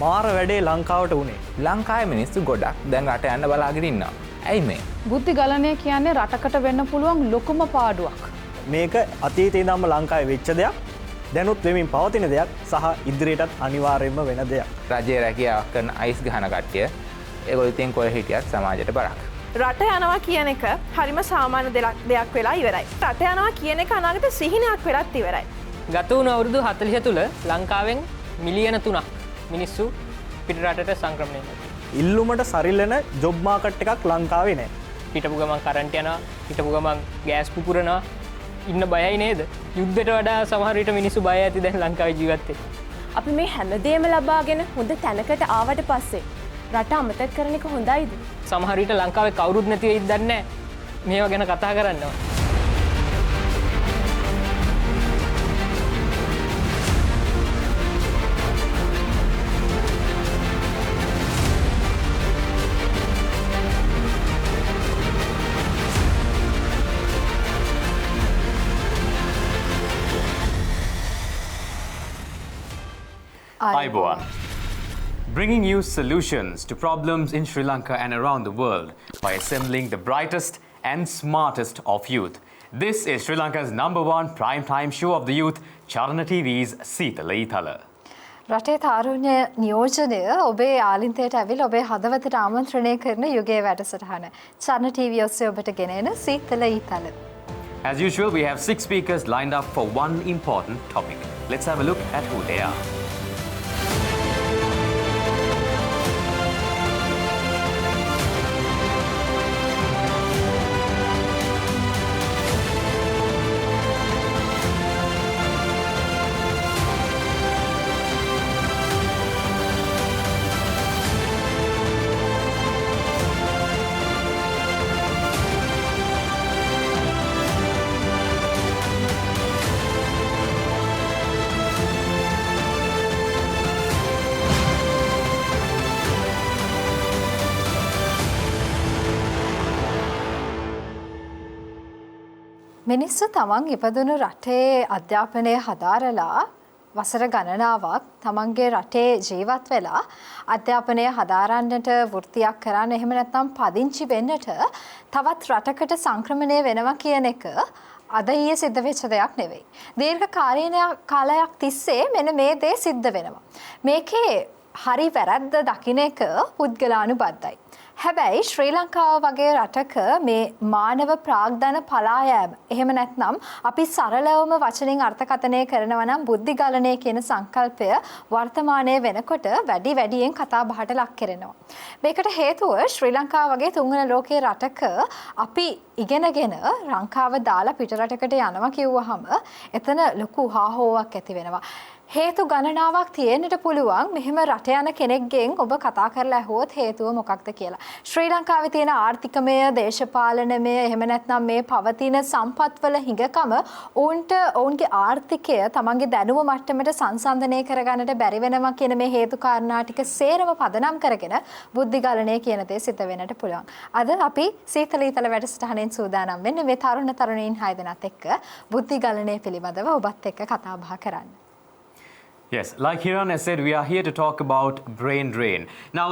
මාර වැඩේ ලංකාවට උනේ. ලංකාවේ මිනිස්සු ගොඩක් දැන් රට යන්න බලාගෙන ඉන්නවා. ඇයි මේ? බුද්ධි ගලණය කියන්නේ රටකට වෙන්න පුළුවන් ලොකුම පාඩුවක්. මේක අතීතයේ ඉඳන්ම ලංකාවේ වෙච්ච දෙයක්. දැනුත් වෙමින් පවතින දෙයක් සහ ඉදිරියටත් අනිවාර්යයෙන්ම වෙන දෙයක්. රජයේ රැකියාවක් කරන අයිස් ගහන කට්ටිය ඒගොල්ලෝ ඉතින් කොහෙ හිටියත් සමාජයට බරක්. රට යනවා කියන එක හරිම සාමාන්‍ය දෙයක් වෙලා ඉවරයි. රට යනවා කියන එක අනාගත සිහිනයක් වෙලත් ඉවරයි. ගත වුණු අවුරුදු 40 තුල ලංකාවෙන් මිලියන 3ක් මිනිස්සු පිට රටට සංක්‍රමණය වෙනවා. ඉල්ලුමට සරිලන ජොබ් මාකට් එකක් ලංකාවේ නැහැ. හිටපු ගමන් කරන්ට් යනවා, හිටපු ගමන් ගෑස් පුපුරනවා. ඉන්න බයයි නේද? යුද්ධයට වඩා සමහර විට මිනිස්සු බය ඇති දැන් ලංකාවේ ජීවත් වෙන්න. අපි මේ හැමදේම ලබාගෙන හොඳ තැනකට ආවට පස්සේ රට අමතක කරන එක හොඳයිද? සමහර විට ලංකාවේ කවුරුත් නැති වෙයිද දන්නේ නැහැ. මේවා ගැන කතා කරනවා. Aiboan, bringing you solutions to problems in Sri Lanka and around the world by assembling the brightest and smartest of youth. This is Sri Lanka's #1 primetime show of the youth, Charana TV's Seethala Eethala. රටේ තාරුණ්‍ය නියෝජනය ඔබේ ආලින්තයට ඇවිල්ලා ඔබේ හදවතට ආමන්ත්‍රණය කරන යුගයේ වැඩසටහන. චරණ TV ඔස්සේ ඔබට ගෙනෙන සීතල ඊතල. As usual, we have 6 speakers lined up for one important topic. Let's have a look at who they are. මිනිස්සු තමන් ඉපදුණු රටේ අධ්‍යාපනය හදාරලා වසර ගණනාවක් තමන්ගේ රටේ ජීවත් වෙලා අධ්‍යාපනය හදාරන්නට වෘත්තියක් කරන්න එහෙම නැත්නම් පදිංචි වෙන්නට තවත් රටකට සංක්‍රමණය වෙනවා කියන එක අද ඊයේ සිද්ධ වෙච්ච දෙයක් නෙවෙයි. දීර්ඝ කාලයක් තිස්සේ මෙන්න මේ දේ සිද්ධ වෙනවා. මේකේ හරි වැරද්ද දකින්න එක පුද්ගලානුබද්ධයි. හැබැයි ශ්‍රී ලංකාව වගේ රටක මේ මානව ප්‍රාග්ධන පලා යෑම එහෙම නැත්නම් අපි සරලවම වචනින් අර්ථකථනය කරනවා නම් බුද්ධිගලණය කියන සංකල්පය වර්තමානයේ වෙනකොට වැඩියෙන් කතා බහට ලක් කරනවා. මේකට හේතුව ශ්‍රී ලංකාව වගේ තුන්වන ලෝකයේ රටක අපි ඉගෙනගෙන ලංකාව දාලා පිටරටකට යනවා කිව්වහම එතන ලොකු හාහෝවක් ඇති වෙනවා. හේතු ගණනාවක් තියෙන්නට පුළුවන් මෙහෙම රට යන කෙනෙක්ගෙන් ඔබ කතා කරලා ඇහුවොත් හේතුව මොකක්ද කියලා. ශ්‍රී ලංකාවේ තියෙන ආර්ථිකමය, දේශපාලනමය එහෙම නැත්නම් මේ පවතින සම්පත්වල හිඟකම ඔවුන්ගේ ආර්ථිකය තමන්ගේ දැනුම මට්ටමට සංසන්දනය කරගන්නට බැරි වෙනවා කියන මේ හේතු කාරණා ටික සේරම පදනම් කරගෙන බුද්ධිගලණය කියන දේ සිද්ධ වෙන්නට පුළුවන්. අද අපි සීතල ඊතල වැඩසටහනෙන් සූදානම් වෙන්නේ මේ තරුණයින් 6 දෙනාත් එක්ක බුද්ධිගලණය පිළිබඳව ඔබත් එක්ක කතා බහ කරන්න. Yes, like Hiran has said, we are here to talk about brain drain. Now,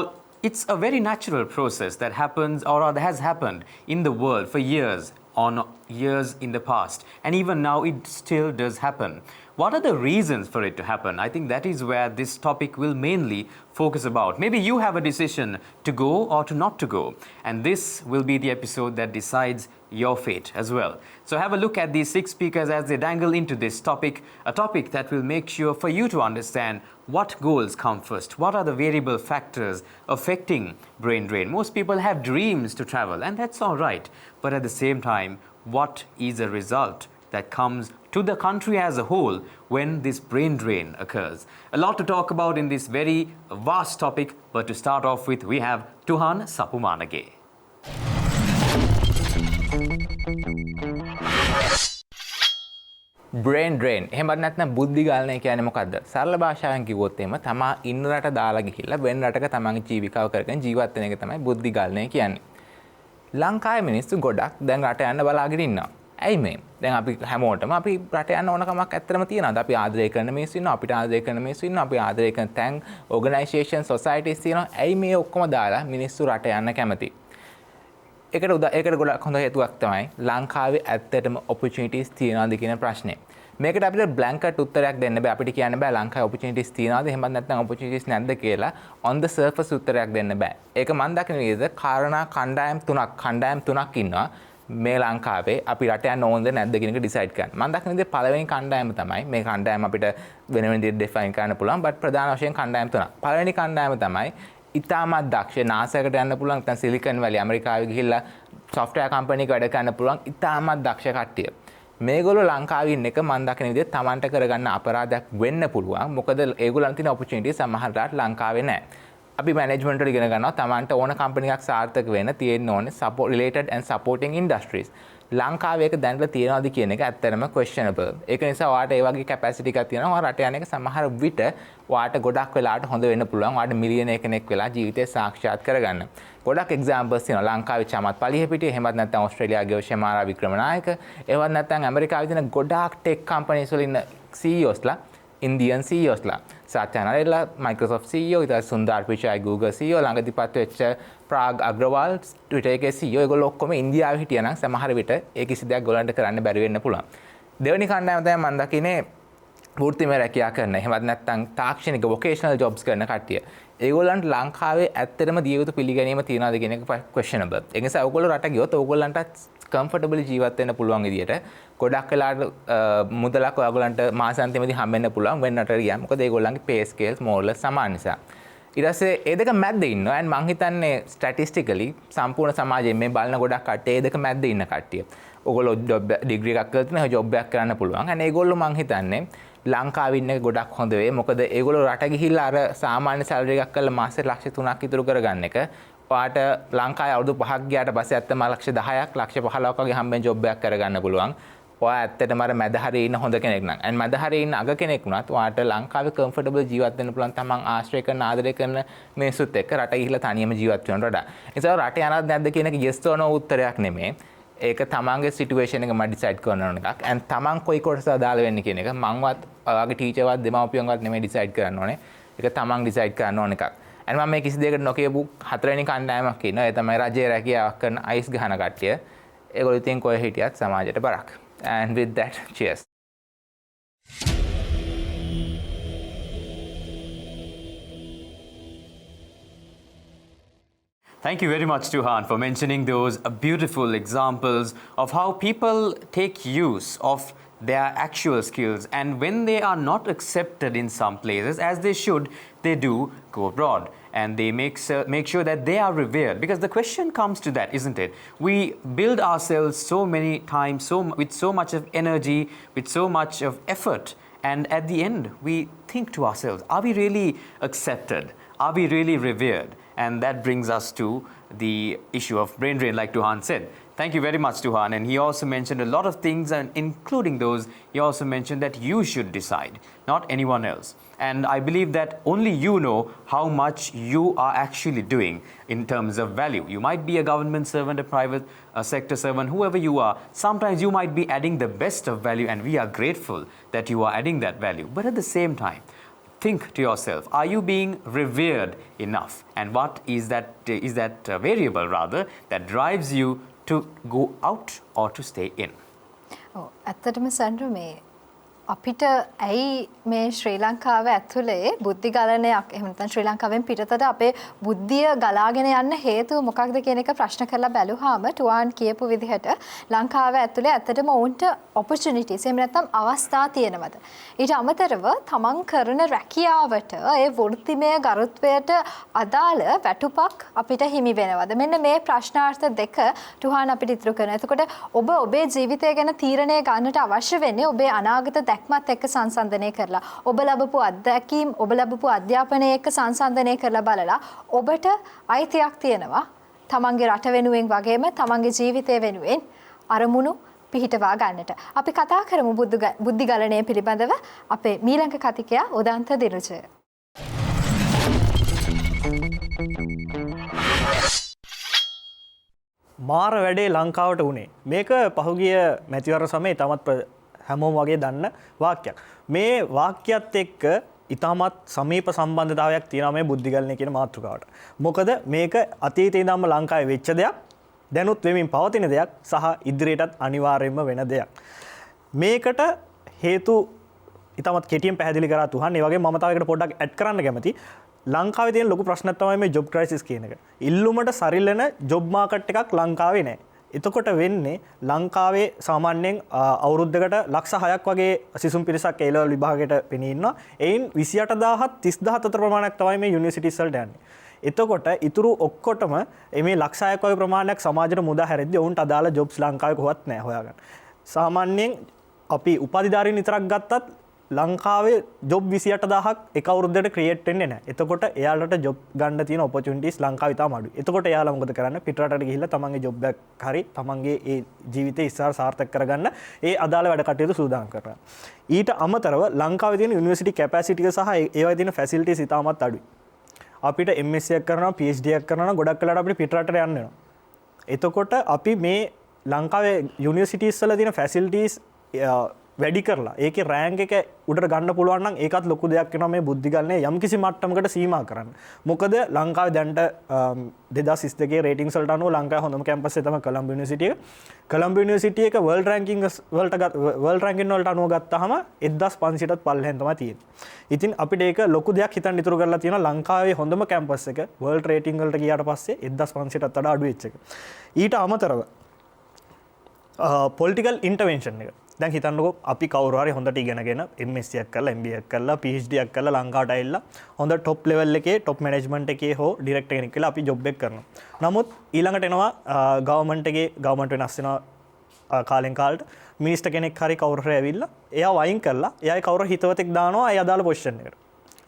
it's a very natural process that happens or that has happened in the world for years in the past. And even now, it still does happen. What are the reasons for it to happen? I think that is where this topic will mainly focus about. Maybe you have a decision to go or to not to go. And this will be the episode that decides your fate as well. So have a look at these 6 speakers as they dangle into this topic, a topic that will make sure for you to understand what goals come first, what are the variable factors affecting brain drain. Most people have dreams to travel, and that's all right. But at the same time, what is the result that comes to the country as a whole when this brain drain occurs? A lot to talk about in this very vast topic, but to start off with, we have Tuhan Sapumanage. brain drain එහෙමත් නැත්නම් බුද්ධිගලණය කියන්නේ මොකද්ද? සරල භාෂාවෙන් කිව්වොත් එහෙම තමා ඉන්න රට දාලා ගිහිල්ලා වෙන රටක තමන්ගේ ජීවිකාව කරගෙන ජීවත් වෙන එක තමයි බුද්ධිගලණය කියන්නේ. ලංකාවේ මිනිස්සු ගොඩක් දැන් රට යන්න බලාගෙන ඉන්නවා. ඇයි මේ දැන් අපි හැමෝටම අපි රට යන්න ඕන කමක් ඇත්තටම තියෙනවා. අපි ආදරය කරන මිනිස්සු ඉන්නවා, අපිට ආදරය කරන මිනිස්සු ඉන්නවා, අපි ආදරය කරන තැන් ඕගනයිසේෂන් සොසයිටිස් තියෙනවා. ඇයි මේ ඔක්කොම දාලා මිනිස්සු රට යන්න කැමති? ඒකට ගොඩක් හොඳ හේතුවක් තමයි ලංකාවේ ඇත්තටම ඔපචුනිටිස් තියනවාද කියන ප්‍රශ්නේ. මේකට අපිට බ්ලැන්කට් උත්තරයක් දෙන්න බෑ. අපිට කියන්න බෑ ලංකාවේ ඔපචුනිටිස් තියනවාද එහෙම නැත්නම් ඔපචුනිටිස් නැද්ද කියලා on the surface උත්තරයක් දෙන්න බෑ. ඒක මම දකින විදිහට කාරණා කණ්ඩායම් තුනක් ඉන්නවා මේ ලංකාවේ අපි රට යන්න ඕනද නැද්ද කියන එක ඩිසයිඩ් කරන්න. මම දකින විදිහට පළවෙනි කණ්ඩායම තමයි මේ කණ්ඩායම අපිට වෙන වෙන විදිහට ඩිෆයින් කරන්න පුළුවන්. බට් ප්‍රධාන වශයෙන් කණ්ඩායම් තුනක්. පළවෙනි කණ්ඩායම තමයි ඉතාමත් දක්ෂ නාසයකට යන්න පුළුවන් නැත්නම් සිලිකන් වැලි ඇමරිකාවේ ගිහිල්ලා software company එක වැඩ කරන්න පුළුවන් ඉතාමත් දක්ෂ කට්ටිය. මේගොල්ලෝ ලංකාවේ ඉන්න එක මම දකින විදිහට Tamanට කරගන්න අපරාධයක් වෙන්න පුළුවන්. මොකද ඒගොල්ලන් තියෙන opportunity සමහරට ලංකාවේ නැහැ. අපි මැනේජ්මන්ට් වල ඉගෙන ගන්නවා Tamanට ඕන කම්පැනි එකක් සාර්ථක වෙන්න තියෙන්න ඕනේ support related and supporting industries. ලංකාවේ එක දැනට තියනවාද කියන එක ඇත්තටම questionable. ඒක නිසා ඔයාලට ඒ වගේ capacity එකක් තියෙනවා. ඔයාලා රට යන එක සමහර විට ඔයාලට ගොඩක් වෙලාවට හොඳ වෙන්න පුළුවන්. ඔයාලට මිලියන කෙනෙක් වෙලා ජීවිතේ සාක්ෂාත් කරගන්න. ගොඩක් examples තියෙනවා. ලංකාවේ චමත් පලියපිටිය, එහෙමත් නැත්නම් ඕස්ට්‍රේලියාවේ ෂමාරා වික්‍රමනායක, එහෙමත් නැත්නම් ඇමරිකාවේ තියෙන ගොඩක් tech companies වල ඉන්න CEOsලා, Indian CEOsලා, සත්‍ය නරේලා Microsoft CEO, ඊට සුන්දර් පිචායි Google CEO, ළඟදිපත් වෙච්ච ප්‍රාග් අග්‍රවාල් Twitter එකේ CEO, ඒගොල්ලෝ ඔක්කොම ඉන්දියාවේ හිටියනම් සමහර විට ඒ කිසි දෙයක් ගොල්ලන්ට කරන්න බැරි වෙන්න පුළුවන්. දෙවෙනි කණ්ඩායම තමයි මම දකින්නේ වෘත්තිමය රැකියාව කරන, එහෙමත් නැත්නම් තාක්ෂණික vocational jobs කරන කට්ටිය. ඒගොල්ලන්ට ලංකාවේ ඇත්තටම දිය යුතු පිළිගැනීම තියනවාද කියන එක questionable. ඒ නිසා ඔයගොල්ලෝ රට ගියොත් ඔයගොල්ලන්ට comfortably ජීවත් වෙන්න පුළුවන් විදියට ගොඩක් වෙලාවට මුදලක් ඔයගොල්ලන්ට මාසාන්තිමේදී හම්බෙන්න පුළුවන් වෙන රටට ගියාම. මොකද ඒගොල්ලන්ගේ pay scales more or less සමාන නිසා. ඊට පස්සේ ඒ දෙක මැද්දේ ඉන්නවා. and මං හිතන්නේ statistically සම්පූර්ණ සමාජයේ මේ බලන ගොඩක් කට්ටිය ඒ දෙක මැද්දේ ඉන්න කට්ටිය. ඔයගොල්ලෝ ඩිග්‍රී එකක් කරලා තියෙනවා, ජොබ් එකක් කරන්න පුළුවන්. and ඒගොල්ලෝ මං හිතන්නේ ලංකාවේ ඉන්න එක ගොඩක් හොඳ වෙයි. මොකද ඒගොල්ලෝ රට ගිහිල්ලා අර සාමාන්‍ය සැලරි එකක් කරලා මාසෙට ලක්ෂ 3ක් ඉතුරු කරගන්න එක ඔයාට ලංකාවේ අවුරුදු 5ක් ගියාට පස්සේ ඇත්තම ලක්ෂ 10ක් ලක්ෂ 15ක් වගේ හම්බෙන් ජොබ් එකක් කරගන්න පුළුවන්. ඔයා ඇත්තටම අර මැද හරියේ ඉන්න හොඳ කෙනෙක් නම්. and මැද හරියේ ඉන්න අග කෙනෙක් වුණත් ඔයාට ලංකාවේ comfortable ජීවත් වෙන්න පුළුවන්. තමන් ආශ්‍රය කරන ආදරය කරන මිනිස්සුත් එක්ක රට ගිහිල්ලා තනියම ජීවත් වෙනවට වඩා. ඒ නිසා රට යනවද නැද්ද කියන එක yes or no උත්තරයක් නෙමෙයි. ඒක තමන්ගේ සිටුේෂන් එක මම ඩිසයිඩ් කරන ඕන එකක්. and තමන් කොයි කොටසට අදාළ වෙන්නේ කියන එක මංවත් ඔයාගේ ටීචර්වත් දෙමව්පියන්වත් නෙමෙයි ඩිසයිඩ් කරන්න ඕනේ. ඒක තමන් ඩිසයිඩ් කරන්න ඕන එකක්. and මම මේ කිසි දෙයකට නොකියපු හතරවෙනි කණ්ඩායමක් ඉන්නවා. ඒ තමයි රජයේ රැකියාවක් කරන අයිස් ගහන කට්ටිය. ඒගොල්ලෝ ඉතින් කොහේ හිටියත් සමාජයට බරක්. And with that, cheers. Thank you very much, Tuhan, for mentioning those beautiful examples of how people take use of their actual skills, and when they are not accepted in some places as they should, they do go abroad and they make sure that they are revered. Because the question comes to that, isn't it? We build ourselves so many times with so much of energy, with so much of effort, and at the end we think to ourselves, are we really accepted? Are we really revered? And that brings us to the issue of brain drain, like Tuhan said. Thank you very much, Tuhan. And he also mentioned a lot of things, and including those, he also mentioned that you should decide, not anyone else. And I believe that only you know how much you are actually doing in terms of value. You might be a government servant, a private sector servant, whoever you are. Sometimes you might be adding the best of value, and we are grateful that you are adding that value. But at the same time, think to yourself, are you being revered enough? And what is that variable rather that drives you to go out or to stay in? ඔව් ඇත්තටම සන්ඩ්‍ර මේ අපිට ඇයි මේ ශ්‍රී ලංකාව ඇතුලේ බුද්ධි ගලණයක් එහෙම නැත්නම් ශ්‍රී ලංකාවෙන් පිටතට අපේ බුද්ධිය ගලාගෙන යන්න හේතුව මොකක්ද කියන එක ප්‍රශ්න කරලා බැලුවාම ටුවාන් කියපු විදිහට ලංකාව ඇතුලේ ඇත්තටම උන්ට opportunities එහෙම නැත්නම් අවස්ථා තියෙනවද ඊට අමතරව තමන් කරන රැකියාවට ඒ වෘත්තිමය ගරුත්වයට අදාළ වැටුපක් අපිට හිමි වෙනවද මෙන්න මේ ප්‍රශ්නාර්ථ දෙක ටුවාන් අපිට ඉතුරු කරනවා එතකොට ඔබ ඔබේ ජීවිතය ගැන තීරණය ගන්නට අවශ්‍ය වෙන්නේ ඔබේ අනාගත දැක්මත් එක්ක සංසන්දනය කරලා ඔබ ලැබපු අත්දැකීම් ඔබ ලැබපු අධ්‍යාපනය එක්ක සංසන්දනය කරලා බලලා ඔබට අයිතියක් තියෙනවා තමන්ගේ රට වෙනුවෙන් වගේම තමන්ගේ ජීවිතය වෙනුවෙන් අරමුණු පිහිටවා ගන්නට. අපි කතා කරමු බුද්ධි ගලණය පිළිබඳව අපේ මීළඟ කතිකයා උදන්ත දිනුජය. මාර වැඩේ ලංකාවට වුණේ. මේක පහුගිය මැතිවරණ සමයේ තමත් හැමෝම වගේ දන්න වාක්‍යයක්. මේ වාක්‍යයත් එක්ක ඉතාමත් සමීප සම්බන්ධතාවයක් තියෙනවා මේ බුද්ධිගලනය කියන මාතෘකාවට. මොකද මේක අතීතයේ ඉඳන්ම ලංකාවේ වෙච්ච දෙයක්, දැනුත් වෙමින් පවතින දෙයක් සහ ඉදිරියටත් අනිවාර්යයෙන්ම වෙන දෙයක්. මේකට හේතු ඉතාමත් කෙටියෙන් පැහැදිලි කරා තුහන්. ඒ වගේ මම තව එකට පොඩ්ඩක් ඇඩ් කරන්න කැමතියි. ලංකාවේ තියෙන ලොකු ප්‍රශ්නයක් තමයි මේ ජොබ් ක්‍රයිසිස් කියන එක. ඉල්ලුමට සරිලන ජොබ් මාකට් එකක් ලංකාවේ නැහැ. එතකොට වෙන්නේ ලංකාවේ සාමාන්‍යයෙන් අවුරුද්දකට ලක්ෂ 6ක් වගේ සිසුම් පිරිසක් A level විභාගයට පෙනී ඉන්නවා. එයින් 28000 30000 අතර ප්‍රමාණයක් තමයි මේ යුනිවර්සිටිස් වලට යන්නේ. එතකොට ඉතුරු ඔක්කොටම මේ ලක්ෂ 6ක් වගේ ප්‍රමාණයක් සමාජයට මුදා හැරෙද්දී ඔවුන්ට අදාළ ජොබ්ස් ලංකාවේ කොහොත් නැහැ හොයාගන්න. සාමාන්‍යයෙන් අපි උපාධිධාරීන් විතරක් ගත්තත් ලංකාවේ ජොබ් 28000ක් එක අවුරුද්දකට ක්‍රියේට් වෙන්නේ නැහැ. එතකොට එයාලට ජොබ් ගන්න තියෙන ඔපචුනිටිස් ලංකාවේ තාම අඩුයි. එතකොට එයාලා මොකද කරන්නේ? පිටරටට ගිහිල්ලා තමන්ගේ ජොබ් එකක් හරි තමන්ගේ ඒ ජීවිතේ ඉස්සර සාර්ථක කරගන්න ඒ අදාළ වැඩ කටයුතු සූදානම් කරනවා. ඊට අමතරව ලංකාවේ තියෙන යුනිවර්සිටි කැපැසිටි එක සහ ඒවයි තියෙන ෆැසිලිටිස් ඉතාමත් අඩුයි. අපිට MSc එකක් කරනවා PhD එකක් කරනවා ගොඩක් වෙලාවට අපිට පිටරටට යන්න වෙනවා. එතකොට අපි මේ ලංකාවේ යුනිවර්සිටිස් වල තියෙන ෆැසිලිටිස් වැඩි කරලා ඒකේ රෑන්ක් එක උඩට ගන්න පුළුවන් නම් ඒකත් ලොකු දෙයක් වෙනවා මේ බුද්ධිගලනේ යම්කිසි මට්ටමකට සීමා කරන්න. මොකද ලංකාවේ දැන්ට 2022 රේටින්ග්ස් වලට අනුව ලංකාවේ හොඳම කැම්පස් එක තමයි කොළඹ යුනිවර්සිටි එක. කොළඹ යුනිවර්සිටි එක වර්ල්ඩ් රැන්කින් වලට අනුව ගත්තාම 1500ටත් පල්ලෙහෙන් තමයි තියෙන්නේ. ඉතින් අපිට ඒක ලොකු දෙයක් හිතන්න ඉතුරු කරලා තියෙනවා ලංකාවේ හොඳම කැම්පස් එක වර්ල්ඩ් රේටින්ග් වලට ගියාට පස්සේ 1500ටත් වඩා අඩු වෙච්ච එක. ඊට අමතරව පොලිටිකල් ඉන්ටර්වෙන්ෂන් එක. දැන් හිතන්නකෝ අපි කවුරු හරි හොඳට ඉගෙනගෙන MSc එකක් කරලා MBA එකක් කරලා PhD එකක් කරලා ලංකාවට ඇවිල්ලා හොඳ টොප් ලෙවල් එකේ টොප් මැනේජ්මන්ට් එකේ හෝ ඩිරෙක්ටර් කෙනෙක් කියලා අපි ජොබ් එක කරනවා. නමුත් ඊළඟට එනවා ගවර්න්මන්ට් වෙනස් වෙනවා කාලෙන් කාලට මිනිස්ටර් කෙනෙක් හරි කවුරු හරි ඇවිල්ලා එයා වයින් කරලා එයායි කවුරු හිතවතෙක් දානවා ඒ අදාළ පොසිෂන් එකට.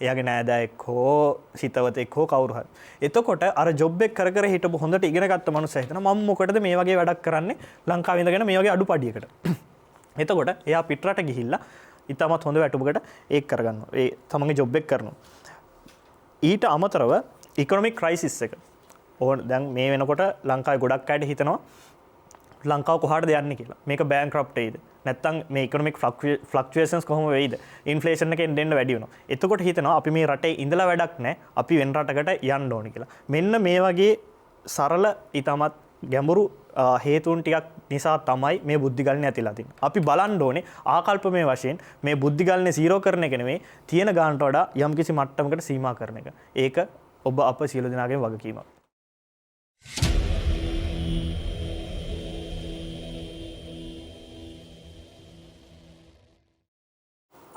එයාගේ නෑදෑයෙක් හෝ හිතවතෙක් හෝ කවුරු හරි. එතකොට අර ජොබ් එක කර කර හිටපු හොඳට ඉගෙන ගත්ත මනුස්සයා හිතනවා මම මොකටද මේ වගේ වැඩක් කරන්නේ ලංකාවේ ඉඳගෙන මේ වගේ අඩුපඩියකට. එතකොට එයා පිටරට ගිහිල්ලා ඉතාමත් හොඳ වැටුපකට ඒක කරගන්නවා. ඒ තමන්ගේ ජොබ් එක කරනවා. ඊට අමතරව ඉකොනොමික් ක්‍රයිසිස් එක. ඕන දැන් මේ වෙනකොට ලංකාවේ ගොඩක් අයට හිතනවා ලංකාව කොහාටද යන්නේ කියලා. මේක බෑන්ක්‍රප්ට් වෙයිද? නැත්නම් මේ ඉකොනොමික් ෆ්ලක්චුේෂන්ස් කොහොම වෙයිද? ඉන්ෆ්ලේෂන් එකෙන් දෙන්න වැඩි වෙනවා. එතකොට හිතනවා අපි මේ රටේ ඉඳලා වැඩක් නැහැ. අපි වෙන රටකට යන්න ඕනේ කියලා. මෙන්න මේ වගේ සරල ඉතාමත් ගැඹුරු හේතුන් ටිකක් නිසා තමයි මේ බුද්ධිගලනේ ඇතිලා තියෙන්නේ. අපි බලන්න ඕනේ ආකල්පමය වශයෙන් මේ බුද්ධිගලනේ සීරෝ කරන එක නෙමෙයි තියෙන ගානට වඩා යම්කිසි මට්ටමකට සීමා කරන එක. ඒක ඔබ අප සියලු දෙනාගේම වගකීමක්.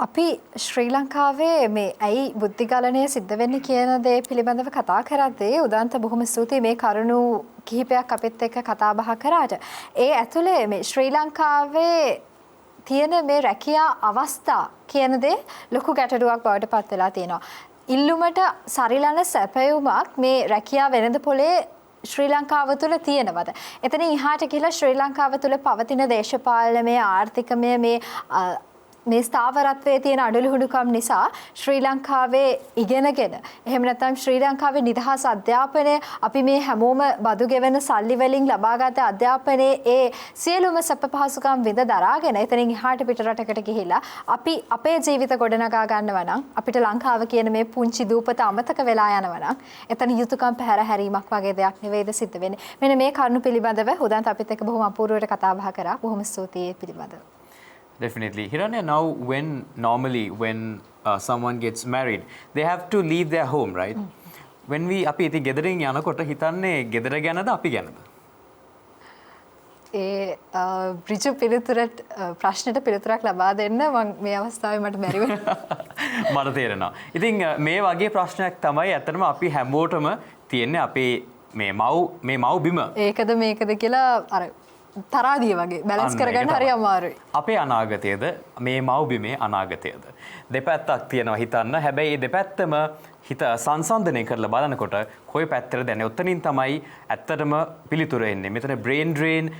අපි ශ්‍රී ලංකාවේ මේ ඇයි බුද්ධිගලනය සිද්ධ වෙන්නේ කියන දේ පිළිබඳව කතා කරද්දී උදාන්ත බොහොම ස්තුතියි මේ කරුණු කිහිපයක් අපිත් එක්ක කතා බහ කරාට. ඒ ඇතුලේ මේ ශ්‍රී ලංකාවේ තියෙන මේ රැකියා අවස්ථා කියන දේ ලොකු ගැටලුවක් බවට පත් වෙලා තියෙනවා. ඉල්ලුමට සරිලන සැපයුමක් මේ රැකියා වෙළඳ පොලේ ශ්‍රී ලංකාව තුළ තියෙනවද? එතන ඉහාට කියලා ශ්‍රී ලංකාව තුළ පවතින දේශපාලනමය ආර්ථිකමය මේ ස්ථාවරත්වයේ තියෙන අඩලුහුඩුකම් නිසා ශ්‍රී ලංකාවේ ඉගෙනගෙන එහෙම නැත්නම් ශ්‍රී ලංකාවේ නිදහස් අධ්‍යාපනය අපි මේ හැමෝම බදු ගෙවන සල්ලි වලින් ලබාගත අධ්‍යාපනයේ ඒ සියලුම සැප පහසුකම් විඳ දරාගෙන එතනින් එහාට පිට රටකට ගිහිලා අපි අපේ ජීවිත ගොඩනගා ගන්නවා නම් අපිට ලංකාව කියන මේ පුංචි දූපත අමතක වෙලා යනවා නම් එතන යුතුයකම් පැහැර හැරීමක් වගේ දෙයක් නෙවෙයිද සිද්ධ වෙන්නේ. මෙන්න මේ කරුණු පිළිබඳව උදාන්ත අපිත් එක්ක බොහොම අපූර්වවට කතා බහ කරා. බොහොම ස්තුතියි පිළිබඳව. Definitely. Hiranya, now when someone gets married, they have to leave their home, right? When we අපි ඉතින් ගෙදරින් යනකොට හිතන්නේ ගෙදර ගැනද අපි ගැනද? ඒ ඍජු පිළිතුරට ප්‍රශ්නෙට පිළිතුරක් ලබා දෙන්න මම මේ අවස්ථාවේ මට බැරි වෙනවා. මට තේරෙනවා. ඉතින් මේ වගේ ප්‍රශ්නයක් තමයි ඇත්තටම අපි හැමෝටම තියෙන්නේ අපේ මේ මව් බිම. ඒකද මේකද කියලා අර තරාදිය වගේ බැලන්ස් කරගන්න හරි අමාරුයි. අපේ අනාගතයේද මේ මව්බිමේ අනාගතයද? දෙපැත්තක් තියෙනවා හිතන්න. හැබැයි මේ දෙපැත්තම හිත සංසන්දනය කරලා බලනකොට කොයි පැත්තටද දැන් උත්තරින් තමයි ඇත්තටම පිළිතුර එන්නේ. මෙතන brain drain,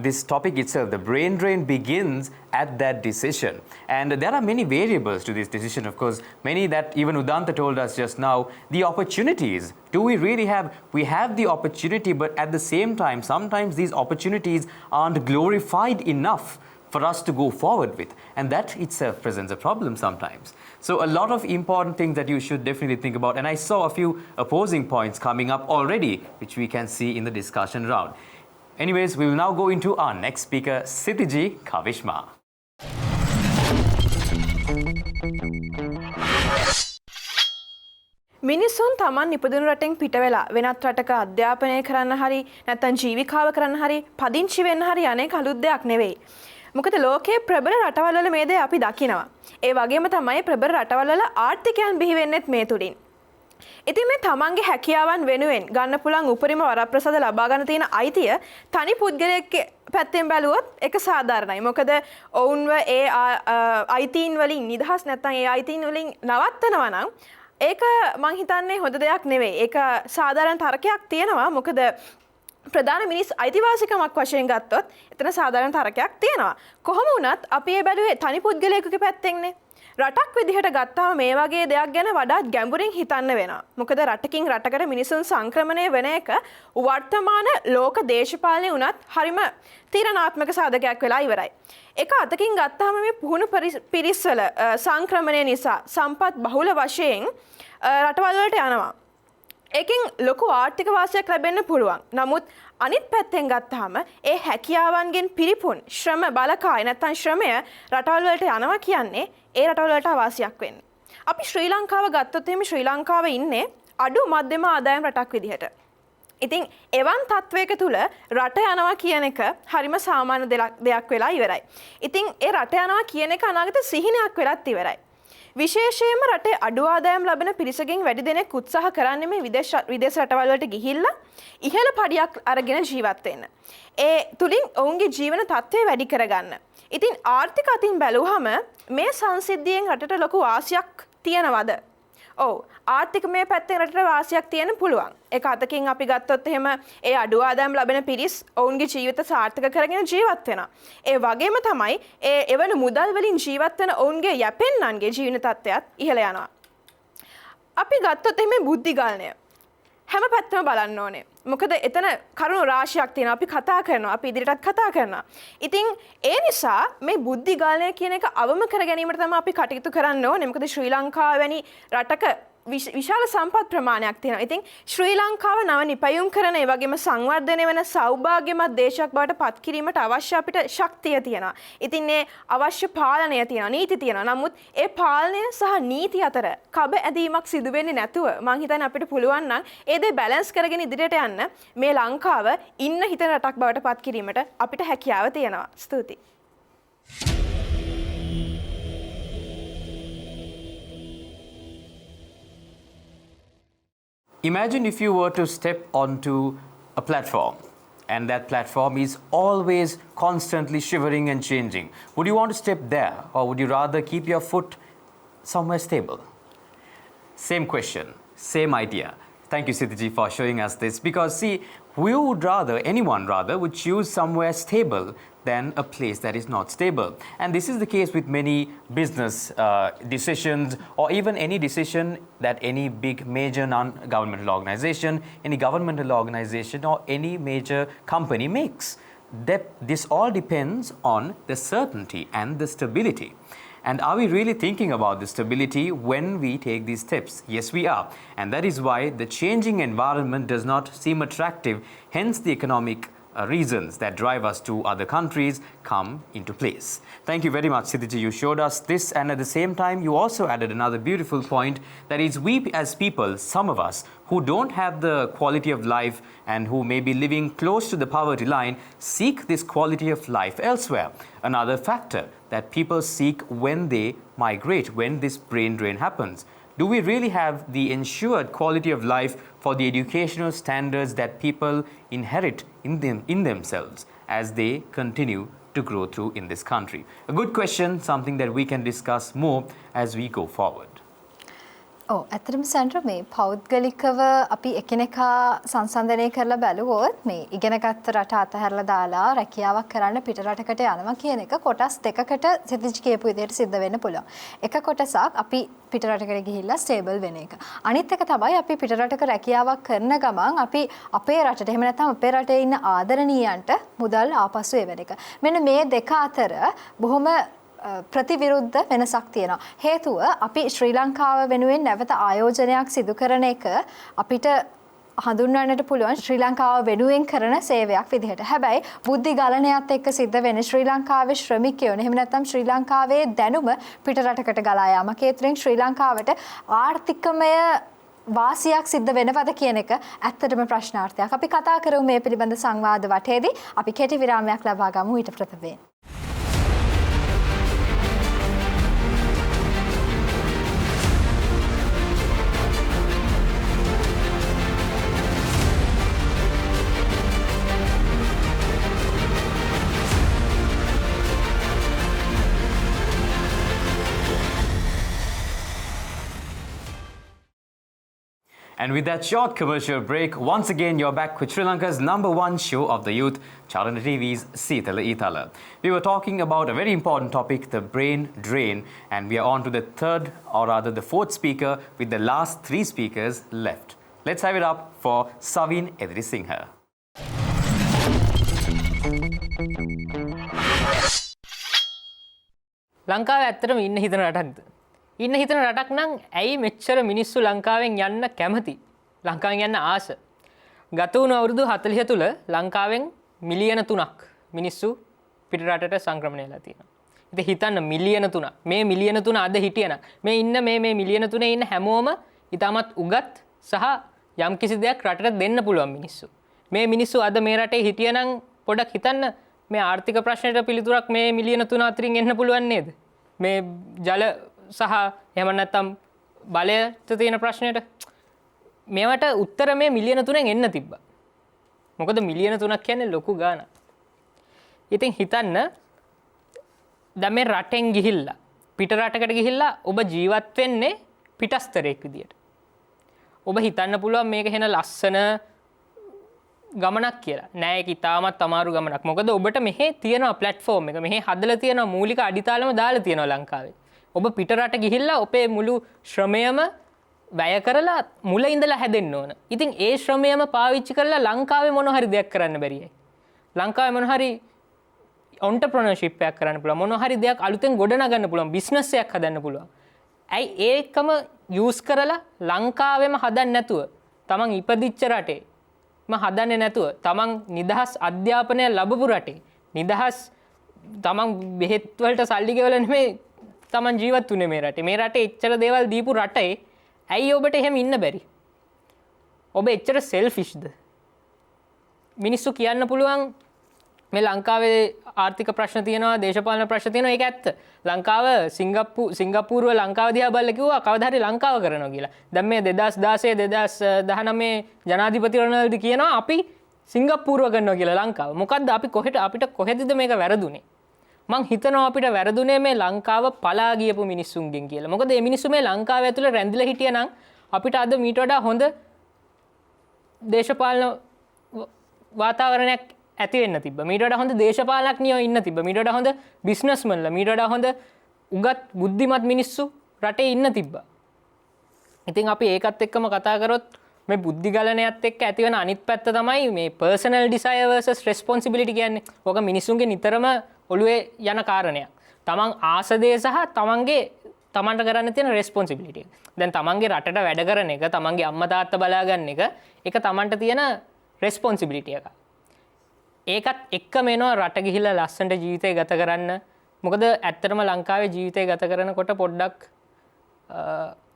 this topic itself, the brain drain begins at that decision. And there are many variables to this decision, of course. Many that even Udanta told us just now, the opportunities. Do we really have, we have the opportunity, but at the same time, sometimes these opportunities aren't glorified enough for us to go forward with. And that itself presents a problem sometimes. So a lot of important things that you should definitely think about. And I saw a few opposing points coming up already, which we can see in the discussion round. Anyways, we will now go into our next speaker, Sithiji Kavishma. මිනිස්සුන් තමන් නිපදුණු රටෙන් පිට වෙලා වෙනත් රටක අධ්‍යාපනය කරන්න හරි නැත්නම් ජීවිකාව කරන්න හරි පදිංචි වෙන්න හරි අනේක අලුත් දෙයක් නෙවෙයි. මොකද ලෝකයේ ප්‍රබල රටවල් වල මේ දේ අපි දකිනවා. ඒ වගේම තමයි ප්‍රබල රටවල් වල ආර්ථිකයන් බිහි වෙන්නෙත් මේ තුලින්. ඉතින් මේ තමන්ගේ හැකියාවන් වෙනුවෙන් ගන්න පුළුවන් උපරිම වරප්‍රසාද ලබා ගන්න තියෙන අයිතිය තනි පුද්ගලයෙක්ගේ පැත්තෙන් බැලුවොත් ඒක සාධාරණයි. මොකද ඔවුන්ව ඒ අයිතීන් වලින් නිදහස් නැත්නම් ඒ අයිතීන් වලින් නවත්තනවා නම් ඒක මං හිතන්නේ හොඳ දෙයක් නෙවෙයි. ඒක සාධාරණ තර්කයක් තියෙනවා. මොකද ප්‍රධාන මිනිස් අයිතිවාසිකමක් වශයෙන් ගත්තොත් එතන සාධාරණ තර්කයක් තියෙනවා. කොහොම වුණත් අපි ඒ බැලුවේ තනි පුද්ගලයෙකුගේ පැත්තෙන්නේ. රටක් විදිහට ගත්තාම මේ වගේ දෙයක් ගැන වඩාත් ගැඹුරින් හිතන්න වෙනවා. මොකද රටකින් රටකට මිනිසුන් සංක්‍රමණය වෙන එක වර්තමාන ලෝක දේශපාලනය උනත් හරිම තීරණාත්මක සාධකයක් වෙලා ඉවරයි. එක අතකින් ගත්තාම මේ පුහුණු පිරිස්වල සංක්‍රමණය නිසා සම්පත් බහුල වශයෙන් රටවල් වලට යනවා. ඒකෙන් ලොකු ආර්ථික වාසියක් ලැබෙන්න පුළුවන්. නමුත් අනිත් පැත්තෙන් ගත්තාම ඒ හැකියාවන්ගෙන් පිරිපුන් ශ්‍රම බලකාය නැත්නම් ශ්‍රමය රටවල් වලට යනවා කියන්නේ ඒ රටවල් වලට අවාසියක් වෙන්නේ. අපි ශ්‍රී ලංකාව ගත්තොත් එහෙම ශ්‍රී ලංකාව ඉන්නේ අඩු මධ්‍යම ආදායම් රටක් විදිහට. ඉතින් එවන් තත්වයක තුල රට යනවා කියන එක හරිම සාමාන්‍ය දෙයක් වෙලා ඉවරයි. ඉතින් ඒ රට යනවා කියන එක අනාගත සිහිනයක් වෙලත් ඉවරයි. විශේෂයෙන්ම රටේ අඩු ආදායම් ලබන පිරිසකින් වැඩි දෙනෙක් උත්සාහ කරන්නේ මේ විදේශ රටවල් වලට ගිහිල්ලා ඉහළ පඩියක් අරගෙන ජීවත් වෙන්න. ඒ තුලින් ඔවුන්ගේ ජීවන තත්ත්වය වැඩි කරගන්න. ඉතින් ආර්ථික අතින් බැලුවහම මේ සංසිද්ධියෙන් රටට ලොකු වාසියක් තියනවද? ඔව් ආර්ථික මේ පැත්තෙන් රටට වාසියක් තියෙන පුළුවන්. ඒක අතකින් අපි ගත්තොත් එහෙම ඒ අඩු ආදායම් ලැබෙන පිරිස් ඔවුන්ගේ ජීවිත සාර්ථක කරගෙන ජීවත් වෙනවා. ඒ වගේම තමයි ඒ එවන මුදල් වලින් ජීවත් වෙන ඔවුන්ගේ යැපෙන්නන්ගේ ජීවන තත්ත්වයත් ඉහළ යනවා. අපි ගත්තොත් එහෙම බුද්ධිගාලණය හැම පැත්තම බලන්න ඕනේ. මොකද එතන කරුණු රාශියක් තියෙනවා. අපි කතා කරනවා. අපි ඉදිරියටත් කතා කරනවා. ඉතින් ඒ නිසා මේ බුද්ධිගාලණය කියන එක අවම කර ගැනීමට තමයි අපි කටයුතු කරන්න ඕනේ. මොකද ශ්‍රී ලංකාව වැනි රටක විශාල සම්පත් ප්‍රමාණයක් තියෙනවා. ඉතින් ශ්‍රී ලංකාව නව නිපැයුම් කරන ඒ වගේම සංවර්ධනය වෙන සෞභාග්‍යමත් දේශයක් බවට පත් කිරීමට අවශ්‍ය අපිට ශක්තිය තියෙනවා. ඉතින් මේ අවශ්‍ය පාලනය තියෙනවා, නීති තියෙනවා. නමුත් ඒ පාලනය සහ නීති අතර කබ ඇදීමක් සිදු වෙන්නේ නැතුව මම හිතන්නේ අපිට පුළුවන් නම් ඒ දේ බැලන්ස් කරගෙන ඉදිරියට යන්න මේ ලංකාව ඉන්න හිතන රටක් බවට පත් කිරීමට අපිට හැකියාව තියෙනවා. ස්තුතියි. Imagine if you were to step onto a platform and that platform is always constantly shivering and changing. Would you want to step there or would you rather keep your foot somewhere stable? Same question, same idea. Thank you, Sithiji, for showing us this because see, anyone rather would choose somewhere stable than a place that is not stable. And this is the case with many business decisions or even any decision that any big major non-governmental organization, any governmental organization or any major company makes. This all depends on the certainty and the stability. And are we really thinking about the stability when we take these steps? Yes, we are. And that is why the changing environment does not seem attractive. Hence, the economic reasons that drive us to other countries come into place. Thank you very much, Sithiji. You showed us this, and at the same time, you also added another beautiful point, that is, we as people, some of us, who don't have the quality of life and who may be living close to the poverty line, seek this quality of life elsewhere. Another factor that people seek when they migrate, when this brain drain happens. Do we really have the ensured quality of life for the educational standards that people inherit in themselves as they continue to grow through in this country? A good question, something that we can discuss more as we go forward. ඇත්තටම centre මේ පෞද්ගලිකව අපි එකිනෙකා සංසන්දනය කරලා බැලුවොත් මේ ඉගෙනගත්ත රට අතහැරලා දාලා රැකියාවක් කරන්න පිට රටකට යනවා කියන එක කොටස් දෙකකට සිතිජ් කියපු විදිහට සිද්ධ වෙන්න පුළුවන්. එක කොටසක් අපි පිට රටකට ගිහිල්ලා ස්ටේබල් වෙන එක. අනිත් එක තමයි අපි පිට රටක රැකියාවක් කරන ගමන් අපි අපේ රටට එහෙම නැත්නම් අපේ රටේ ඉන්න ආදරණීයන්ට මුදල් ආපසු එවන එක. මෙන්න මේ දෙක අතර බොහොම ප්‍රතිවිරුද්ධ වෙනසක් තියෙනවා. හේතුව අපි ශ්‍රී ලංකාව වෙනුවෙන් නැවත ආයෝජනයක් සිදු කරන එක අපිට හඳුන්වන්නට පුළුවන් ශ්‍රී ලංකාව වෙනුවෙන් කරන සේවයක් විදිහට. හැබැයි බුද්ධි ගලණයත් එක්ක සිද්ධ වෙන ශ්‍රී ලංකාවේ ශ්‍රමිකයෝ එහෙම නැත්නම් ශ්‍රී ලංකාවේ දැනුම පිට රටකට ගලා යාමක්. ඒ තුළින් ශ්‍රී ලංකාවට ආර්ථිකමය වාසියක් සිද්ධ වෙනවද කියන එක ඇත්තටම ප්‍රශ්නාර්ථයක්. අපි කතා කරමු මේ පිළිබඳ සංවාද වටේදී. අපි කෙටි විරාමයක් ලබා ගමු ඊට ප්‍රථමයෙන්. And with that short commercial break, once again you're back with Sri Lanka's #1 show of the youth, Charana TV's Seethala Eethala. We were talking about a very important topic, the brain drain, and we are on to the third, or rather the fourth speaker, with the last 3 speakers left. Let's have it up for Savin Edrisinghe. ලංකාව ඇත්තටම ඉන්න හිතන රටක්ද? ඉන්න හිතන රටක් නම් ඇයි මෙච්චර මිනිස්සු ලංකාවෙන් යන්න කැමති? ලංකාවෙන් යන්න ආස. ගත වුණු අවුරුදු 40 තුල ලංකාවෙන් මිලියන 3ක් මිනිස්සු පිට රටට සංක්‍රමණය වෙලා තියෙනවා. ඉතින් හිතන්න මිලියන 3ක්. මේ මිලියන 3 අද හිටියනම් මේ ඉන්න මේ මිලියන 3 ඉන්න හැමෝම ඊටමත් උගත් සහ යම්කිසි දෙයක් රටට දෙන්න පුළුවන් මිනිස්සු. මේ මිනිස්සු අද මේ රටේ හිටියනම් පොඩක් හිතන්න මේ ආර්ථික ප්‍රශ්නෙට පිළිතුරක් මේ මිලියන 3 අතරින් එන්න පුළුවන් නේද? මේ ජල සහ එහෙම නැත්නම් බලයට තියෙන ප්‍රශ්නෙට මේවට උත්තර මේ මිලියන 3න් එන්න තිබ්බා. මොකද මිලියන 3ක් කියන්නේ ලොකු ගාණක්. ඉතින් හිතන්න දැන් මේ රටෙන් ගිහිල්ලා පිට රටකට ගිහිල්ලා ඔබ ජීවත් වෙන්නේ පිටස්තරයෙක් විදියට. ඔබ හිතන්න පුළුවන් මේක වෙන ලස්සන ගමනක් කියලා. නෑ ඒක ඉතාමත් අමාරු ගමනක්. මොකද ඔබට මෙහි තියෙනවා ප්ලැට්ෆෝම් එක. මෙහි හදලා තියෙනවා මූලික අඩිතාලම දාලා තියෙනවා ලංකාවේ. ඔබ පිට රට ගිහිල්ලා ඔබේ මුළු ශ්‍රමයම වැය කරලා මුල ඉඳලා හැදෙන්න ඕන. ඉතින් ඒ ශ්‍රමයම පාවිච්චි කරලා ලංකාවේ මොන හරි දෙයක් කරන්න බැරියයි. ලංකාවේ මොන හරි ඔන්ටර්ප්‍රනර්ෂිප් එකක් කරන්න පුළුවන්. මොන හරි දෙයක් අලුතෙන් ගොඩනගන්න පුළුවන්. බිස්නස් එකක් හදන්න පුළුවන්. ඇයි ඒකම යූස් කරලා ලංකාවෙම හදන්න නැතුව තමන් ඉපදිච්ච රටේ හදන්නේ නැතුව තමන් නිදහස් අධ්‍යාපනය ලැබපු රටේ නිදහස් තමන් බෙහෙත් වලට සල්ලි ගෙවලා නෙමෙයි තමන් ජීවත් වුනේ මේ රටේ. මේ රටේ එච්චර දේවල් දීපු රටේ ඇයි ඔබට එහෙම ඉන්න බැරි? ඔබ එච්චර සෙල්ෆිෂ්ද? මිනිස්සු කියන්න පුළුවන් මේ ලංකාවේ ආර්ථික ප්‍රශ්න තියෙනවා, දේශපාලන ප්‍රශ්න තියෙනවා. ඒක ඇත්ත. ලංකාව සිංගප්පූරුව ලංකාව දිහා බලලා කිව්වා කවදා හරි ලංකාව කරනවා කියලා. දැන් මේ 2016 2019 ජනාධිපති රොනල්ඩ් කියනවා අපි සිංගප්පූරුව කරනවා කියලා ලංකාව. මොකද්ද අපි අපිට කොහෙදද මේක වැරදුනේ? මං හිතනවා අපිට වැරදුනේ මේ ලංකාව පලා ගියපු මිනිස්සුන්ගෙන් කියලා. මොකද මේ මිනිස්සු මේ ලංකාව ඇතුළේ රැඳිලා හිටියනම් අපිට අද මීට වඩා හොඳ දේශපාලන වාතාවරණයක් ඇති වෙන්න තිබ්බ. මීට වඩා හොඳ දේශපාලනඥයෝ ඉන්න තිබ්බ. මීට වඩා හොඳ බිස්නස්මන්ලා, මීට වඩා හොඳ උගත් බුද්ධිමත් මිනිස්සු රටේ ඉන්න තිබ්බා. ඉතින් අපි ඒකත් එක්කම කතා කරොත් මේ බුද්ධි ගලණයත් එක්ක ඇති වෙන අනිත් පැත්ත තමයි මේ personal desire versus responsibility කියන්නේ. ඔක මිනිස්සුන්ගේ නිතරම ඔළුවේ යන කාරණයක්. තමන් ආස දේ සහ තමන්ට කරන්න තියෙන responsibility එක. දැන් තමන්ගේ රටට වැඩ කරන එක, තමන්ගේ අම්මා තාත්තා බලා ගන්න එක, ඒක තමන්ට තියෙන responsibility එක. ඒකත් එක්කම එනවා රට ගිහිල්ලා ලස්සනට ජීවිතය ගත කරන්න. මොකද ඇත්තටම ලංකාවේ ජීවිතය ගත කරනකොට පොඩ්ඩක්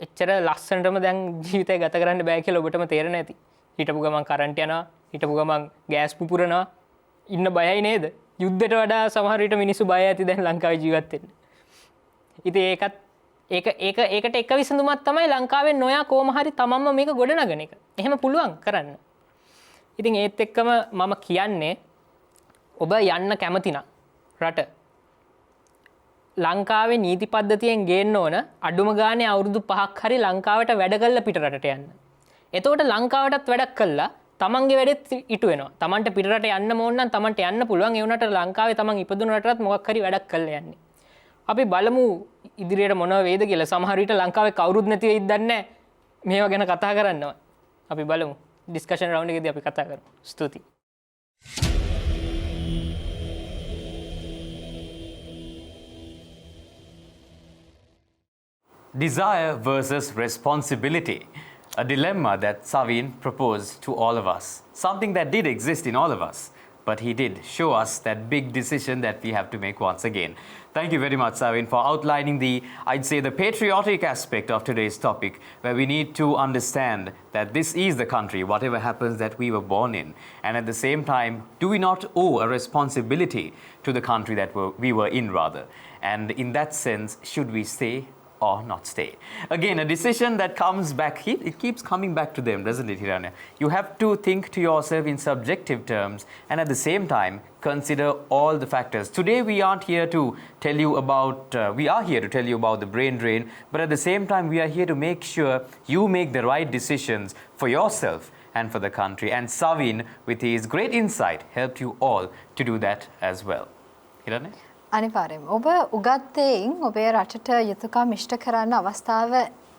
එච්චර ලස්සනටම දැන් ජීවිතය ගත කරන්න බෑ කියලා ඔබටම තේරෙන ඇති. හිටපු ගමන් කරන්ට් යනවා, හිටපු ගමන් ගෑස් පුපුරනවා, ඉන්න බයයි නේද? යුද්ධයට වඩා සමහර විට මිනිස්සු බය ඇති දැන් ලංකාවේ ජීවත් වෙන්න. ඉතින් ඒකට එක විසඳුමක් තමයි ලංකාවේ නොයා කොහොම හරි තමන්ම මේක ගොඩනගන එක. එහෙම පුළුවන් කරන්න. ඉතින් ඒත් එක්කම මම කියන්නේ ඔබ යන්න කැමති නම් රට ලංකාවේ නීති පද්ධතියෙන් ගේන්න ඕන අඩුම ගානේ අවුරුදු 5ක් හරි ලංකාවට වැඩ කළා පිට රටට යන්න. එතකොට ලංකාවටත් වැඩක් කළා තමන්ගේ වැඩෙත් ඉටු වෙනවා. තමන්ට පිට රට යන්න ඕන නම් තමන්ට යන්න පුළුවන්. ඒ වුණාට ලංකාවේ තමන් ඉපදුන රටටත් මොකක් හරි වැඩක් කළා යන්නේ. අපි බලමු ඉදිරියට මොනව වේද කියලා. සමහර විට ලංකාවේ කවුරුත් නැති වෙයිද දන්නේ නැහැ. මේවා ගැන කතා කරනවා. අපි බලමු. ඩිස්කෂන් රවුන්ඩ් එකේදී අපි කතා කරමු. ස්තුතියි. Desire versus responsibility, a dilemma that Savin proposed to all of us. Something that did exist in all of us, but he did show us that big decision that we have to make once again. Thank you very much, Savin, for outlining I'd say the patriotic aspect of today's topic, where we need to understand that this is the country, whatever happens, that we were born in. And at the same time, do we not owe a responsibility to the country that we were in, rather? And in that sense, should we stay or not stay? Again, a decision that comes back, it keeps coming back to them, doesn't it, Hiranya? You have to think to yourself in subjective terms and at the same time consider all the factors. Today we aren't here to tell you about, we are here to tell you about the brain drain, but at the same time we are here to make sure you make the right decisions for yourself and for the country. And Savin, with his great insight, helped you all to do that as well. Hiranya? අනිවාර්යයෙන්ම ඔබ උගත්තෙන් ඔබේ රටට යුතුයකම් ඉෂ්ට කරන්න අවස්ථාව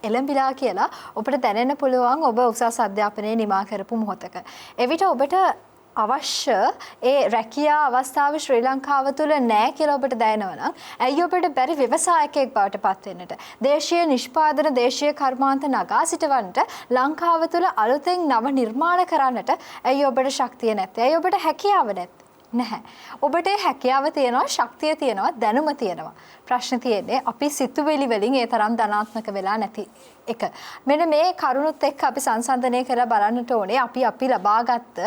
එළඹිලා කියලා ඔබට දැනෙන්න පුළුවන් ඔබ උසස් අධ්‍යාපනයේ නිමා කරපු මොහොතක. එවිට ඔබට අවශ්‍ය ඒ රැකියා අවස්ථාව ශ්‍රී ලංකාව තුළ නැහැ කියලා ඔබට දැනෙනවා නම් ඇයි ඔබට බැරි ව්‍යවසායකයෙක් බවට පත් වෙන්නට? දේශීය නිෂ්පාදන දේශීය කර්මාන්ත නගා සිටවන්නට ලංකාව තුළ අලුතෙන් නව නිර්මාණ කරන්නට ඇයි ඔබට ශක්තිය නැත්තේ? ඇයි ඔබට හැකියාව නැත්තේ? නැහැ. ඔබට හැකියාව තියෙනවා, ශක්තිය තියෙනවා, දැනුම තියෙනවා. ප්‍රශ්න තියෙන්නේ අපි සිතුවිලි වලින් ඒ තරම් ධනාත්මක වෙලා නැති එක. මෙන්න මේ කරුණුත් එක්ක අපි සංසන්දනය කරලා බලන්නට ඕනේ අපි ලබාගත්ත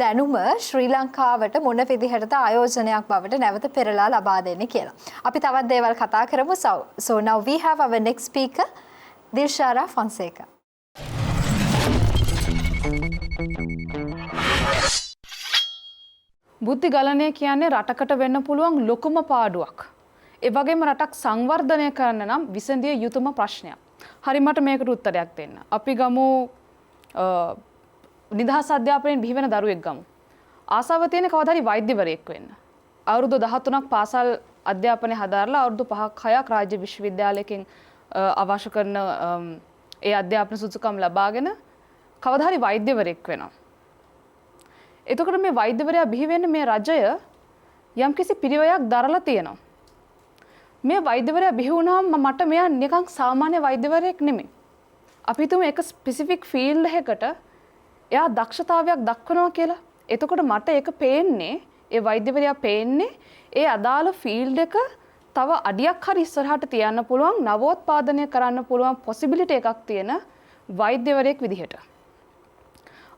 දැනුම ශ්‍රී ලංකාවට මොන විදිහටද ආයෝජනයක් බවට නැවත පෙරලා ලබා දෙන්නේ කියලා. අපි තවත් දේවල් කතා කරමු. So now we have our next speaker, Dilshara Fonseca. බුද්ධි ගලණය කියන්නේ රටකට වෙන්න පුළුවන් ලොකුම පාඩුවක්. ඒ වගේම රටක් සංවර්ධනය කරන්න නම් විසඳිය යුතුම ප්‍රශ්නයක්. හරි මට මේකට උත්තරයක් දෙන්න. අපි ගමු නිදහස් අධ්‍යාපනයෙන් බිහි වෙන දරුවෙක් ගමු. ආසාව තියෙන කවදා හරි වෛද්‍යවරයෙක් වෙන්න. අවුරුදු 13ක් පාසල් අධ්‍යාපනය හදාarලා අවුරුදු 5ක් 6ක් රාජ්‍ය විශ්වවිද්‍යාලයකින් අවශ්‍ය කරන ඒ අධ්‍යාපන සුසුකම් ලබාගෙන කවදා හරි වෛද්‍යවරයෙක් වෙනවා. එතකොට මේ වෛද්‍යවරයා බිහි වෙන්නේ මේ රජය යම්කිසි පිරිවැයක් දරලා තියෙනවා. මේ වෛද්‍යවරයා බිහි වුණාම මට මෙයා නිකන් සාමාන්‍ය වෛද්‍යවරයෙක් නෙමෙයි. අපි හිතමු එක ස්පෙસિෆික් ෆීල්ඩ් එකකට එයා දක්ෂතාවයක් දක්වනවා කියලා. එතකොට මට ඒක පේන්නේ, ඒ වෛද්‍යවරයා පේන්නේ ඒ අදාළ ෆීල්ඩ් එක තව අඩියක් හරි ඉස්සරහට තියන්න පුළුවන්, නවෝත්පාදනය කරන්න පුළුවන් පොසිබිලිටි එකක් තියෙන වෛද්‍යවරයෙක් විදිහට.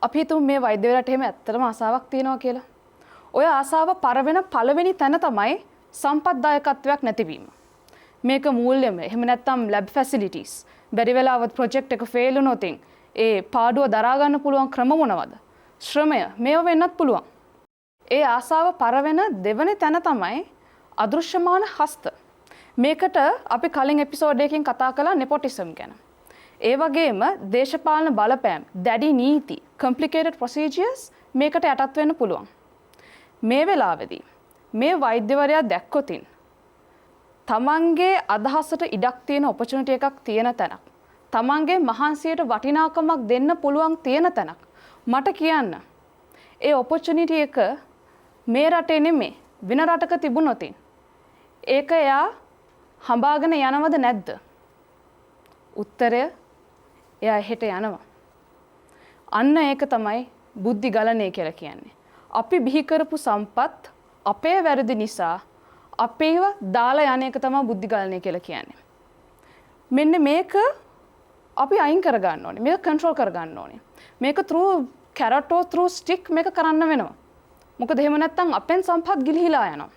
අපි හිතමු මේ වෛද්‍යවරයාට එහෙම ඇත්තටම ආසාවක් තියෙනවා කියලා. ඔය ආසාව පරවෙන පළවෙනි තැන තමයි සම්පත්දායකත්වයක් නැතිවීම. මේක මූල්‍යම. එහෙම නැත්නම් ලැබ් ෆැසිලිටිස්. බැරි වෙලාවත් ප්‍රොජෙක්ට් එක ෆේල් වුණොත් ඒ පාඩුව දරා ගන්න පුළුවන් ක්‍රම මොනවද? ශ්‍රමය මේව වෙන්නත් පුළුවන්. ඒ ආසාව පරවෙන දෙවෙනි තැන තමයි අදෘශ්‍යමාන හස්ත. මේකට අපි කලින් එපිසෝඩ් එකකින් කතා කළා නෙපොටිසම් ගැන. ඒ වගේම දේශපාලන බලපෑම්, දැඩි නීති, complicated procedures මේකට යටත් වෙන්න පුළුවන්. මේ වෙලාවේදී මේ වෛද්‍යවරයා දැක්කොතින් තමන්ගේ අදහසට ඉඩක් තියෙන opportunity එකක් තියෙන තැනක්, තමන්ගේ මහන්සියට වටිනාකමක් දෙන්න පුළුවන් තියෙන තැනක් මට කියන්න. ඒ opportunity එක මේ රටේ නෙමෙයි වෙන රටක තිබුණොත් ඒක එයා හඹාගෙන යනවද නැද්ද? උත්තරය එයා හෙට යනවා. අන්න ඒක තමයි බුද්ධි ගලණය කියලා කියන්නේ. අපි බිහි කරපු සම්පත් අපේ වැරදි නිසා අපේව දාලා යන එක තමයි බුද්ධි ගලණය කියලා කියන්නේ. මෙන්න මේක අපි අයින් කර ගන්න ඕනේ. මේක කන්ට්‍රෝල් කර ගන්න ඕනේ. මේක through carrot or through stick මේක කරන්න වෙනවා. මොකද එහෙම නැත්නම් අපෙන් සම්පත් ගිලිහිලා යනවා.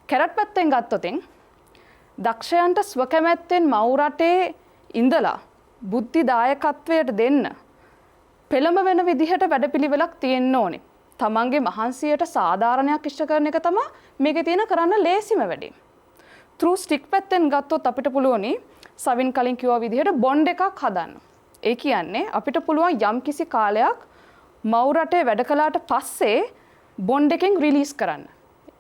carrot පැත්තෙන් ගත්තොත් දක්ෂයන්ට ස්වකැමැත්තෙන් මව් රටේ ඉඳලා බුද්ධි දායකත්වයට දෙන්න පෙළම වෙන විදිහට වැඩපිළිවෙලක් තියෙන්න ඕනේ. තමන්ගේ මහන්සියට සාධාරණයක් ඉෂ්ට කරන එක තමයි මේකේ තියෙන කරන්න ලේසිම වැඩේ. through stick පැත්තෙන් ගත්තොත් අපිට පුළුවනි සවින් කලින් කිව්වා විදිහට බොන්ඩ් එකක් හදන්න. ඒ කියන්නේ අපිට පුළුවන් යම් කිසි කාලයක් මව් රටේ වැඩ කළාට පස්සේ බොන්ඩ් එකෙන් රිලීස් කරන්න.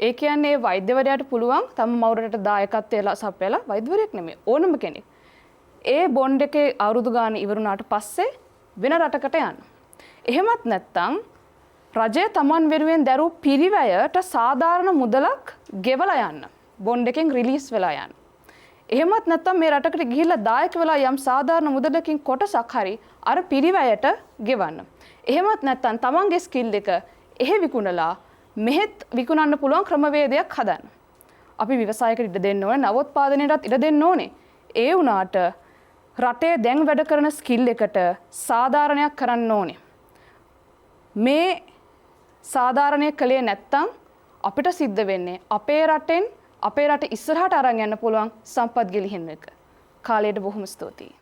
ඒ කියන්නේ වෛද්‍යවරයාට පුළුවන් තම මව් රටට දායකත්වය සපයලා වෛද්‍යවරයෙක් නෙමෙයි ඕනම කෙනෙක් ඒ බොන්ඩ් එකේ අවුරුදු ගාන ඉවරුණාට පස්සේ වෙන රටකට යන්න. එහෙමත් නැත්නම් රජය තමන් වෙනුවෙන් දැරූ පිරිවැයට සාධාරණ මුදලක් ගෙවලා යන්න. බොන්ඩ් එකෙන් රිලීස් වෙලා යන්න. එහෙමත් නැත්නම් මේ රටකට ගිහිල්ලා දායක වෙලා යම් සාධාරණ මුදලකින් කොටසක් හරි අර පිරිවැයට ගෙවන්න. එහෙමත් නැත්නම් තමන්ගේ ස්කිල් එක එහෙ විකුණලා මෙහෙත් විකුණන්න පුළුවන් ක්‍රමවේදයක් හදන්න. අපි ව්‍යවසායකට ඉඩ දෙන්න ඕනේ, නවෝත්පාදනයටත් ඉඩ දෙන්න ඕනේ. ඒ වුණාට රටේ දැන් වැඩ කරන ස්කිල් එකට සාධාරණයක් කරන්න ඕනේ. මේ සාධාරණය කළේ නැත්තම් අපිට සිද්ධ වෙන්නේ අපේ රටෙන් අපේ රට ඉස්සරහට අරන් යන්න පුළුවන් සම්පත් ගෙලිහින්න එක. කාලයට බොහොම ස්තුතියි.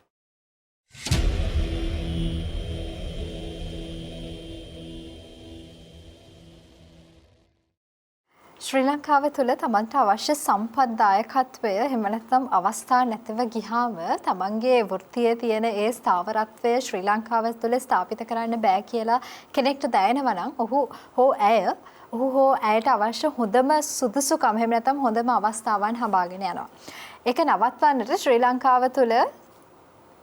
ශ්‍රී ලංකාව තුළ තමන්ට අවශ්‍ය සම්පත් දායකත්වය එහෙම නැත්නම් අවස්ථා නැතිව ගියාම තමන්ගේ වෘත්තියේ තියෙන ඒ ස්ථාවරත්වය ශ්‍රී ලංකාව තුළ ස්ථාපිත කරන්න බෑ කියලා කෙනෙක්ට දැනෙනවා නම් ඔහු හෝ ඇයට අවශ්‍ය හොඳම සුදුසුකම් එහෙම නැත්නම් හොඳම අවස්ථාවන් හඹාගෙන යනවා. ඒක නවත්වන්නට ශ්‍රී ලංකාව තුළ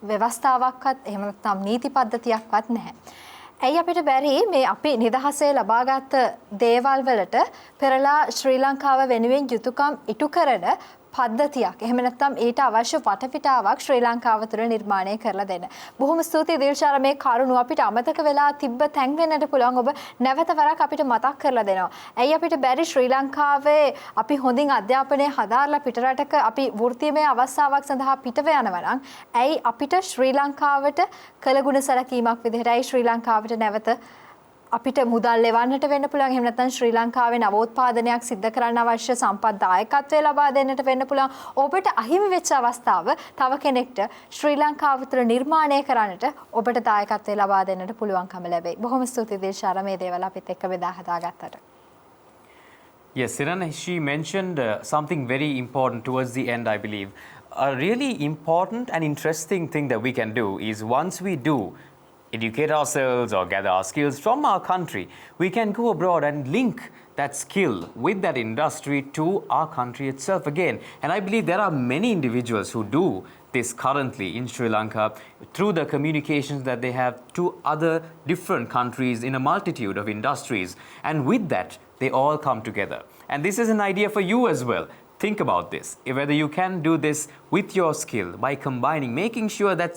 ව්‍යවස්ථාවක්වත් එහෙම නැත්නම් නීති පද්ධතියක්වත් නැහැ. ඇයි අපිට බැරි මේ අපි නිදහසේ ලබාගත් දේවල් වලට පෙරලා ශ්‍රී ලංකාව වෙනුවෙන් යුතුයකම් ඉටු කරන පද්ධතියක් එහෙම නැත්නම් ඊට අවශ්‍ය වටපිටාවක් ශ්‍රී ලංකාව තුළ නිර්මාණය කරලා දෙන්න. බොහොම ස්තුතියි දිල්ෂාර මේ කරුණ අපිට අමතක වෙලා තිබ්බ තැන් වෙන්නට පුළුවන් ඔබ නැවත වරක් අපිට මතක් කරලා දෙනවා. ඇයි අපිට බැරි ශ්‍රී ලංකාවේ අපි හොඳින් අධ්‍යාපනය හදාarලා පිටරටක අපි වෘත්තීයමය අවස්ථාවක් සඳහා පිටව යනවා නම් ඇයි අපිට ශ්‍රී ලංකාවට කළගුණ සැලකීමක් විදිහට ඇයි ශ්‍රී ලංකාවට නැවත අපිට මුදල් ලෙවන්නට වෙන්න පුළුවන්. එහෙම නැත්නම් ශ්‍රී ලංකාවේ නවෝත්පාදනයක් සිද්ධ කරන්න අවශ්‍ය සම්පත් දායකත්වය ලබා දෙන්නට වෙන්න පුළුවන්. ඔබට අහිමි වෙච්ච අවස්ථාව තව කෙනෙක්ට ශ්‍රී ලංකාව තුළ නිර්මාණය කරන්නට ඔබට දායකත්වය ලබා දෙන්නට පුළුවන්කම ලැබෙයි. බොහොම ස්තුතියි දිල්ෂාර මේ දේවල් අපිත් එක්ක බෙදා හදාගත්තට. Yes, Siran, she mentioned something very important towards the end, I believe. A really important and interesting thing that we can do is once we do educate ourselves or gather our skills from our country, we can go abroad and link that skill with that industry to our country itself again. And I believe there are many individuals who do this currently in Sri Lanka through the communications that they have to other different countries in a multitude of industries. And with that, they all come together. And this is an idea for you as well. Think about this, whether you can do this with your skill by combining, making sure that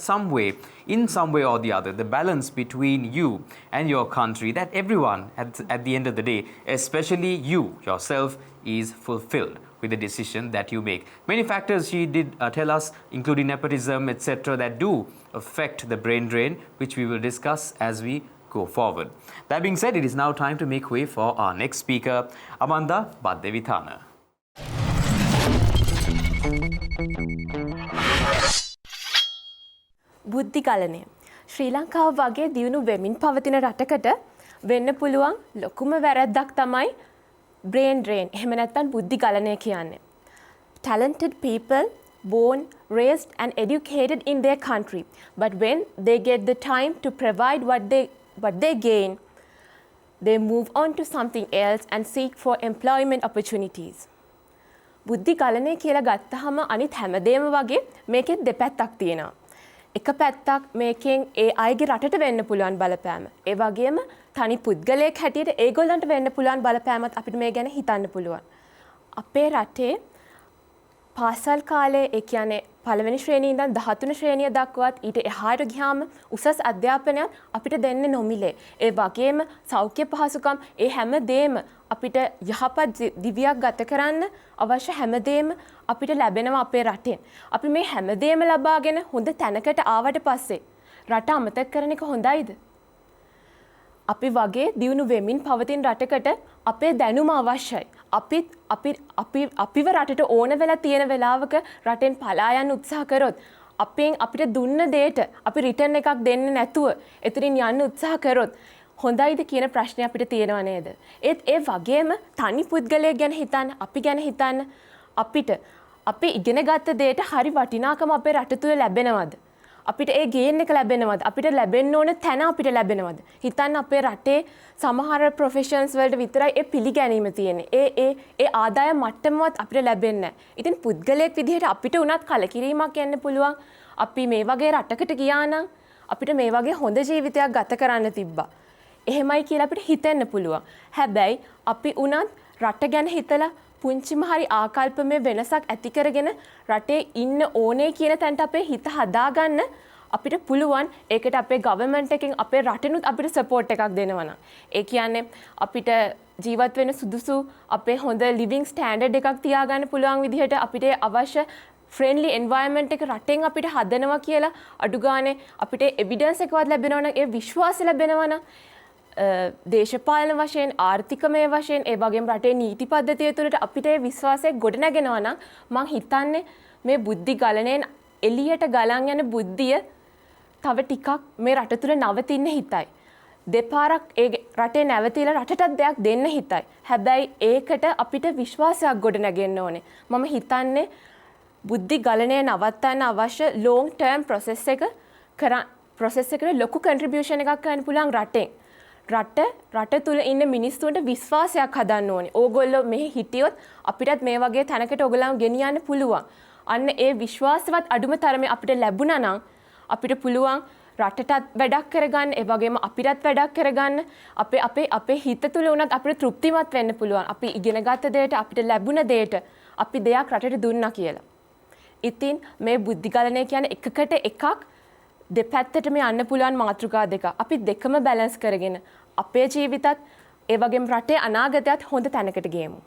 in some way or the other, the balance between you and your country, that everyone at the end of the day, especially you yourself, is fulfilled with the decision that you make. Many factors she did tell us, including nepotism, etc., that do affect the brain drain, which we will discuss as we go forward. That being said, it is now time to make way for our next speaker, Amanda Baddevithana. බුද්ධි ගලනය. ශ්‍රී ලංකාව වගේ දියුණු වෙමින් පවතින රටකට වෙන්න පුළුවන් ලොකුම වැරැද්දක් තමයි brain drain. එහෙම නැත්නම් බුද්ධි ගලනය කියන්නේ. Talented people born, raised and educated in their country, but when they get the time to provide what they gain, they move on to something else and seek for employment opportunities. බුද්ධි ගලනය කියලා ගත්තහම අනිත් හැමදේම වගේ මේකෙත් දෙපැත්තක් තියෙනවා. එක පැත්තක් මේකෙන් ඒ අයගේ රටට වෙන්න පුළුවන් බලපෑම. ඒ වගේම තනි පුද්ගලයෙක් හැටියට ඒගොල්ලන්ට වෙන්න පුළුවන් බලපෑමත් අපිට මේ ගැන හිතන්න පුළුවන්. අපේ රටේ පාසල් කාලේ ඒ කියන්නේ පළවෙනි ශ්‍රේණියේ ඉඳන් 13 ශ්‍රේණිය දක්වාත් ඊට එහාට ගියාම උසස් අධ්‍යාපනයක් අපිට දෙන්නේ නොමිලේ. ඒ වගේම සෞඛ්‍ය පහසුකම් ඒ හැම දෙම අපිට යහපත් දිවියක් ගත කරන්න අවශ්‍ය හැමදේම අපිට ලැබෙනවා අපේ රටෙන්. අපි මේ හැමදේම ලබාගෙන හොඳ තැනකට ආවට පස්සේ රට අමතක කරන එක හොඳයිද? අපි වගේ දියුණු වෙමින් පවතින රටකට අපේ දැනුම අවශ්‍යයි. අපිව රටට ඕන වෙලා තියෙන වෙලාවක රටෙන් පලා යන්න උත්සාහ කරොත් අපිට දුන්න දෙයට අපි රිටර්න් එකක් දෙන්න නැතුව එතනින් යන්න උත්සාහ කරොත් හොඳයිද කියන ප්‍රශ්නය අපිට තියෙනවා නේද? ඒත් ඒ වගේම තනි පුද්ගලයෙක් ගැන හිතන්න, අපි ගැන හිතන්න. අපිට අපි ඉගෙන ගත්ත දෙයට හරි වටිනාකම අපේ රට තුල ලැබෙනවද? අපිට ඒ ගේන් එක ලැබෙනවද? අපිට ලැබෙන්න ඕන තැන අපිට ලැබෙනවද? හිතන්න අපේ රටේ සමහර ප්‍රොෆෙෂන්ස් වලට විතරයි ඒ පිළිගැනීම තියෙන්නේ. ඒ ආදායම් මට්ටමවත් අපිට ලැබෙන්නේ නැහැ. ඉතින් පුද්ගලයෙක් විදිහට අපිට උනත් කලකිරීමක් එන්න පුළුවන්. අපි මේ වගේ රටකට ගියා නම් අපිට මේ වගේ හොඳ ජීවිතයක් ගත කරන්න තිබ්බා. එහෙමයි කියලා අපිට හිතෙන්න පුළුවන්. හැබැයි අපි උනත් රට ගැන හිතලා පුංචිම හරි ආකල්පමය වෙනසක් ඇති කරගෙන රටේ ඉන්න ඕනේ කියන තැනට අපේ හිත හදාගන්න අපිට පුළුවන්. ඒකට අපේ ගවර්න්මන්ට් එකෙන් අපේ රටෙනුත් අපිට සපෝට් එකක් දෙනවා නම්. ඒ කියන්නේ අපිට ජීවත් වෙන සුදුසු අපේ හොඳ ලිවිං ස්ටෑන්ඩඩ් එකක් තියාගන්න පුළුවන් විදිහට අපිට අවශ්‍ය ෆ්‍රෙන්ඩ්ලි එන්වයරන්මන්ට් එක රටෙන් අපිට හදනවා කියලා අඩු ගානේ අපිට එවිඩන්ස් එකවත් ලැබෙනවා නම් ඒ විශ්වාසය ලැබෙනවා නම් දේශපාලන වශයෙන් ආර්ථිකමය වශයෙන් ඒ වගේම රටේ නීති පද්ධතිය තුළට අපිට ඒ විශ්වාසය ගොඩනගෙනවා නම් මං හිතන්නේ මේ බුද්ධි ගලණයෙන් එළියට ගලන් යන බුද්ධිය තව ටිකක් මේ රට තුළ නවතින්න හිතයි. දෙපාරක් ඒ රටේ නැවතිලා රටටත් දෙයක් දෙන්න හිතයි. හැබැයි ඒකට අපිට විශ්වාසයක් ගොඩනගෙන්න ඕනේ. මම හිතන්නේ බුද්ධි ගලණය නවත්තන්න අවශ්‍ය ලොං ටර්ම් ප්‍රොසෙස් එකට ලොකු කන්ට්‍රිබියුෂන් එකක් කරන්න පුළුවන් රටෙන්. රට තුල ඉන්න මිනිස්සුන්ට විශ්වාසයක් හදන්න ඕනේ. ඕගොල්ලෝ මෙහි හිටියොත් අපිටත් මේ වගේ තැනකට ඕගොල්ලෝ ගෙනියන්න පුළුවන්. අන්න ඒ විශ්වාසවත් අඩුම තරමේ අපිට ලැබුණා නම් අපිට පුළුවන් රටටත් වැඩක් කරගන්න, ඒ වගේම අපිටත් වැඩක් කරගන්න. අපේ හිත තුල උනත් අපිට තෘප්තිමත් වෙන්න පුළුවන්. අපි ඉගෙන ගත්ත දෙයට, අපිට ලැබුණ දෙයට අපි දෙයක් රටට දුන්නා කියලා. ඉතින් මේ බුද්ධි ගලණය කියන්නේ එකකට එකක් දෙපැත්තටම යන්න පුළුවන් මාතෘකා දෙක. අපි දෙකම බැලන්ස් කරගෙන අපේ ජීවිතත් ඒ වගේම රටේ අනාගතයත් හොඳ තැනකට ගේමු.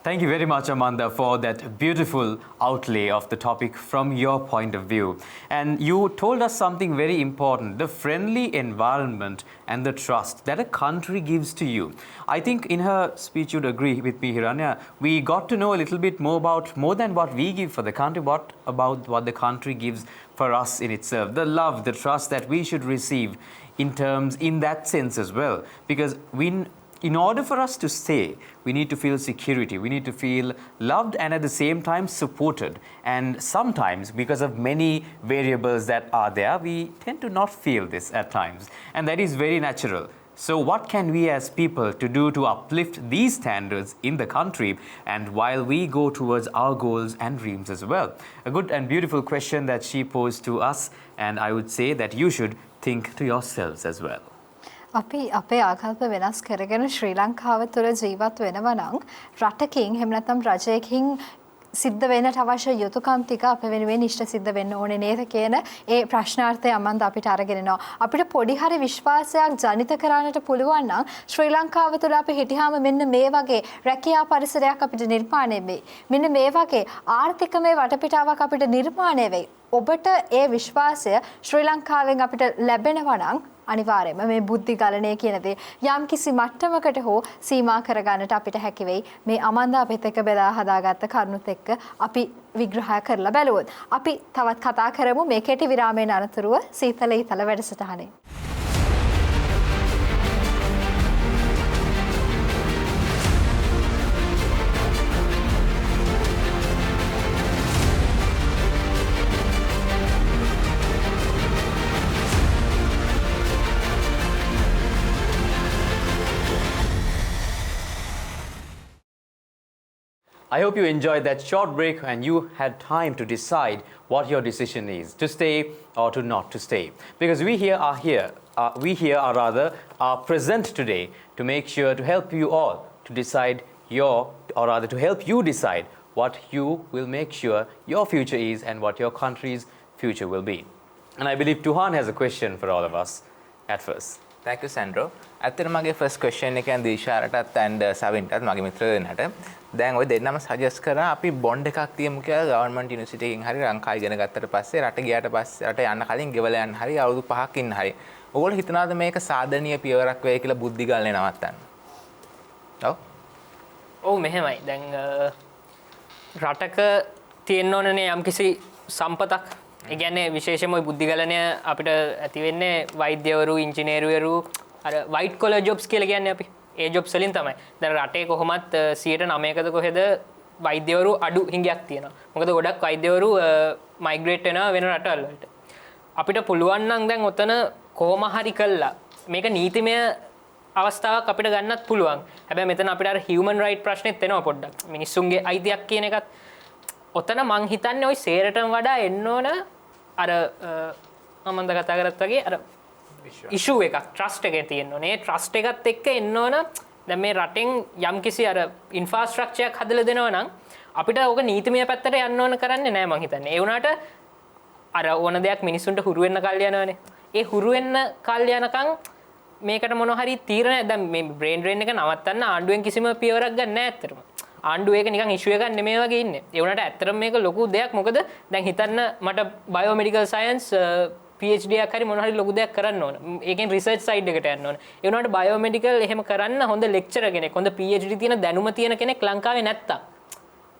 Thank you very much, Amanda, for that beautiful outlay of the topic from your point of view. And you told us something very important, the friendly environment and the trust that a country gives to you. I think in her speech you'd agree with me, Hiranya, we got to know a little bit more than what we give for the country, about what the country gives for us in itself. The love, the trust that we should receive in that sense as well. Because in order for us to stay, we need to feel security, we need to feel loved and at the same time supported. And sometimes, because of many variables that are there, we tend to not feel this at times. And that is very natural. So what can we as people to do to uplift these standards in the country and while we go towards our goals and dreams as well? A good and beautiful question that she posed to us, and I would say that you should think to yourselves as well. අපි අපේ ආකල්ප වෙනස් කරගෙන ශ්‍රී ලංකාව තුළ ජීවත් වෙනවා නම් රටකින් එහෙම නැත්නම් රජයකින් සිද්ධ වෙන්නට අවශ්‍ය යුතුයකම් ටික අප වෙනුවෙන් ඉෂ්ට සිද්ධ වෙන්න ඕනේ නේද කියන ඒ ප්‍රශ්නාර්ථය අමන්ද අපිට අරගෙන එනවා. අපිට පොඩි හරි විශ්වාසයක් ජනිත කරන්නට පුළුවන් නම් ශ්‍රී ලංකාව තුළ අපි හිටියාම මෙන්න මේ වගේ රැකියා පරිසරයක් අපිට නිර්මාණය වෙයි. මෙන්න මේ වගේ ආර්ථිකමය වටපිටාවක් අපිට නිර්මාණය වෙයි. ඔබට ඒ විශ්වාසය ශ්‍රී ලංකාවෙන් අපිට ලැබෙනවා නම් අනිවාර්යයෙන්ම මේ බුද්ධි ගලණය කියන දේ යම් කිසි මට්ටමකට හෝ සීමා කරගන්නට අපිට හැකි වෙයි. මේ අමන්දා අපිත් එක්ක බෙදා හදාගත්ත කරුණුත් එක්ක අපි විග්‍රහය කරලා බැලුවොත්. අපි තවත් කතා කරමු මේ කෙටි විරාමයෙන් අනතුරුව සීතල ඊතල වැඩසටහනේ. I hope you enjoyed that short break and you had time to decide what your decision is, to stay or to not to stay. Because we here are present today to make sure to help you all to decide to help you decide what you will make sure your future is and what your country's future will be. And I believe Tuhan has a question for all of us at first. Thank you, Sandro. ඇත්තටම මගේ first question එක යන දීශාරටත් and සවින්ටත් මගේ මිත්‍ර දෙන්නට දැන් ඔය දෙන්නම සජෙස්ට් කරා අපි බොන්ඩ් එකක් තියමු කියලා ගවර්න්මන්ට් යුනිවර්සිටි එකකින් හරි ලංකාව ඉගෙන ගත්තට පස්සේ රට ගියාට පස්සේ රට යන්න කලින් ගෙවලා යන්න හරි අවුරුදු 5ක් ඉන්න හරි. ඔයගොල්ලෝ හිතනවාද මේක සාධනීය පියවරක් වෙයි කියලා බුද්ධි ගලනේ නවත්තන්න? ඔව්. ඔව් මෙහෙමයි. දැන් රටක තියෙන්න ඕනනේ යම්කිසි සම්පතක්. ඒ කියන්නේ විශේෂයෙන්ම ওই බුද්ධිගලණය අපිට ඇති වෙන්නේ වෛද්‍යවරු, ඉංජිනේරුවරු, අර white collar jobs කියලා කියන්නේ අපි. ඒ jobs වලින් තමයි. දැන් රටේ කොහොමත් 9%කට කොහෙද වෛද්‍යවරු අඩු හිඟයක් තියෙනවා. මොකද ගොඩක් වෛද්‍යවරු මයිග්‍රේට් වෙනවා වෙන රටවල් වලට. අපිට පුළුවන් නම් දැන් ඔතන කොහොම හරි කළා මේක නීතිමය අවස්ථාවක් අපිට ගන්නත් පුළුවන්. හැබැයි මෙතන අපිට අර human right ප්‍රශ්නෙත් එනවා පොඩ්ඩක්. මිනිස්සුන්ගේ අයිතියක් කියන එකත් ඔතන මං හිතන්නේ ওই සේරටම වඩා එන්න ඕන අර මමන්ද කතා කරත් වගේ අර ඉෂුව එකක් ට්‍රස්ට් එකේ තියෙන්න ඕනේ. ඒ ට්‍රස්ට් එකත් එක්ක එන්න ඕන දැන් මේ රටෙන් යම්කිසි අර ඉන්ෆ්‍රාස්ට්‍රක්චර් එකක් හදලා දෙනවා නම් අපිට ඕක නීතිමය පැත්තට යන්න ඕන කරන්නේ නැහැ මං හිතන්නේ. ඒ වුණාට අර ඕන දෙයක් මිනිස්සුන්ට හුරු වෙන්න කල් යනවනේ. ඒ හුරු වෙන්න කල් යනකම් මේකට මොන හරි තීරණ දැන් මේ බ්‍රේන් ඩ්‍රේන් එක නවත්තන්න ආණ්ඩුවෙන් කිසිම පියවරක් ගන්න නැහැ ඇත්තටම. ආණ්ඩුව ඒක නිකන් ඉෂුව එකක් නෙමෙයි වගේ ඉන්නේ. ඒ වුණාට ඇත්තටම මේක ලොකු දෙයක්. මොකද දැන් හිතන්න මට බයෝමෙඩිකල් සයන්ස් PhD එකක් හරි මොන හරි ලොකු දෙයක් කරන්න ඕන. ඒකෙන් රිසර්ච් සයිඩ් එකට යන්න ඕන. ඒ වුණාට බයෝමෙඩිකල් එහෙම කරන්න හොඳ ලෙක්චරර් කෙනෙක්, හොඳ PhD තියෙන දැනුම තියෙන කෙනෙක් ලංකාවේ නැත්තම්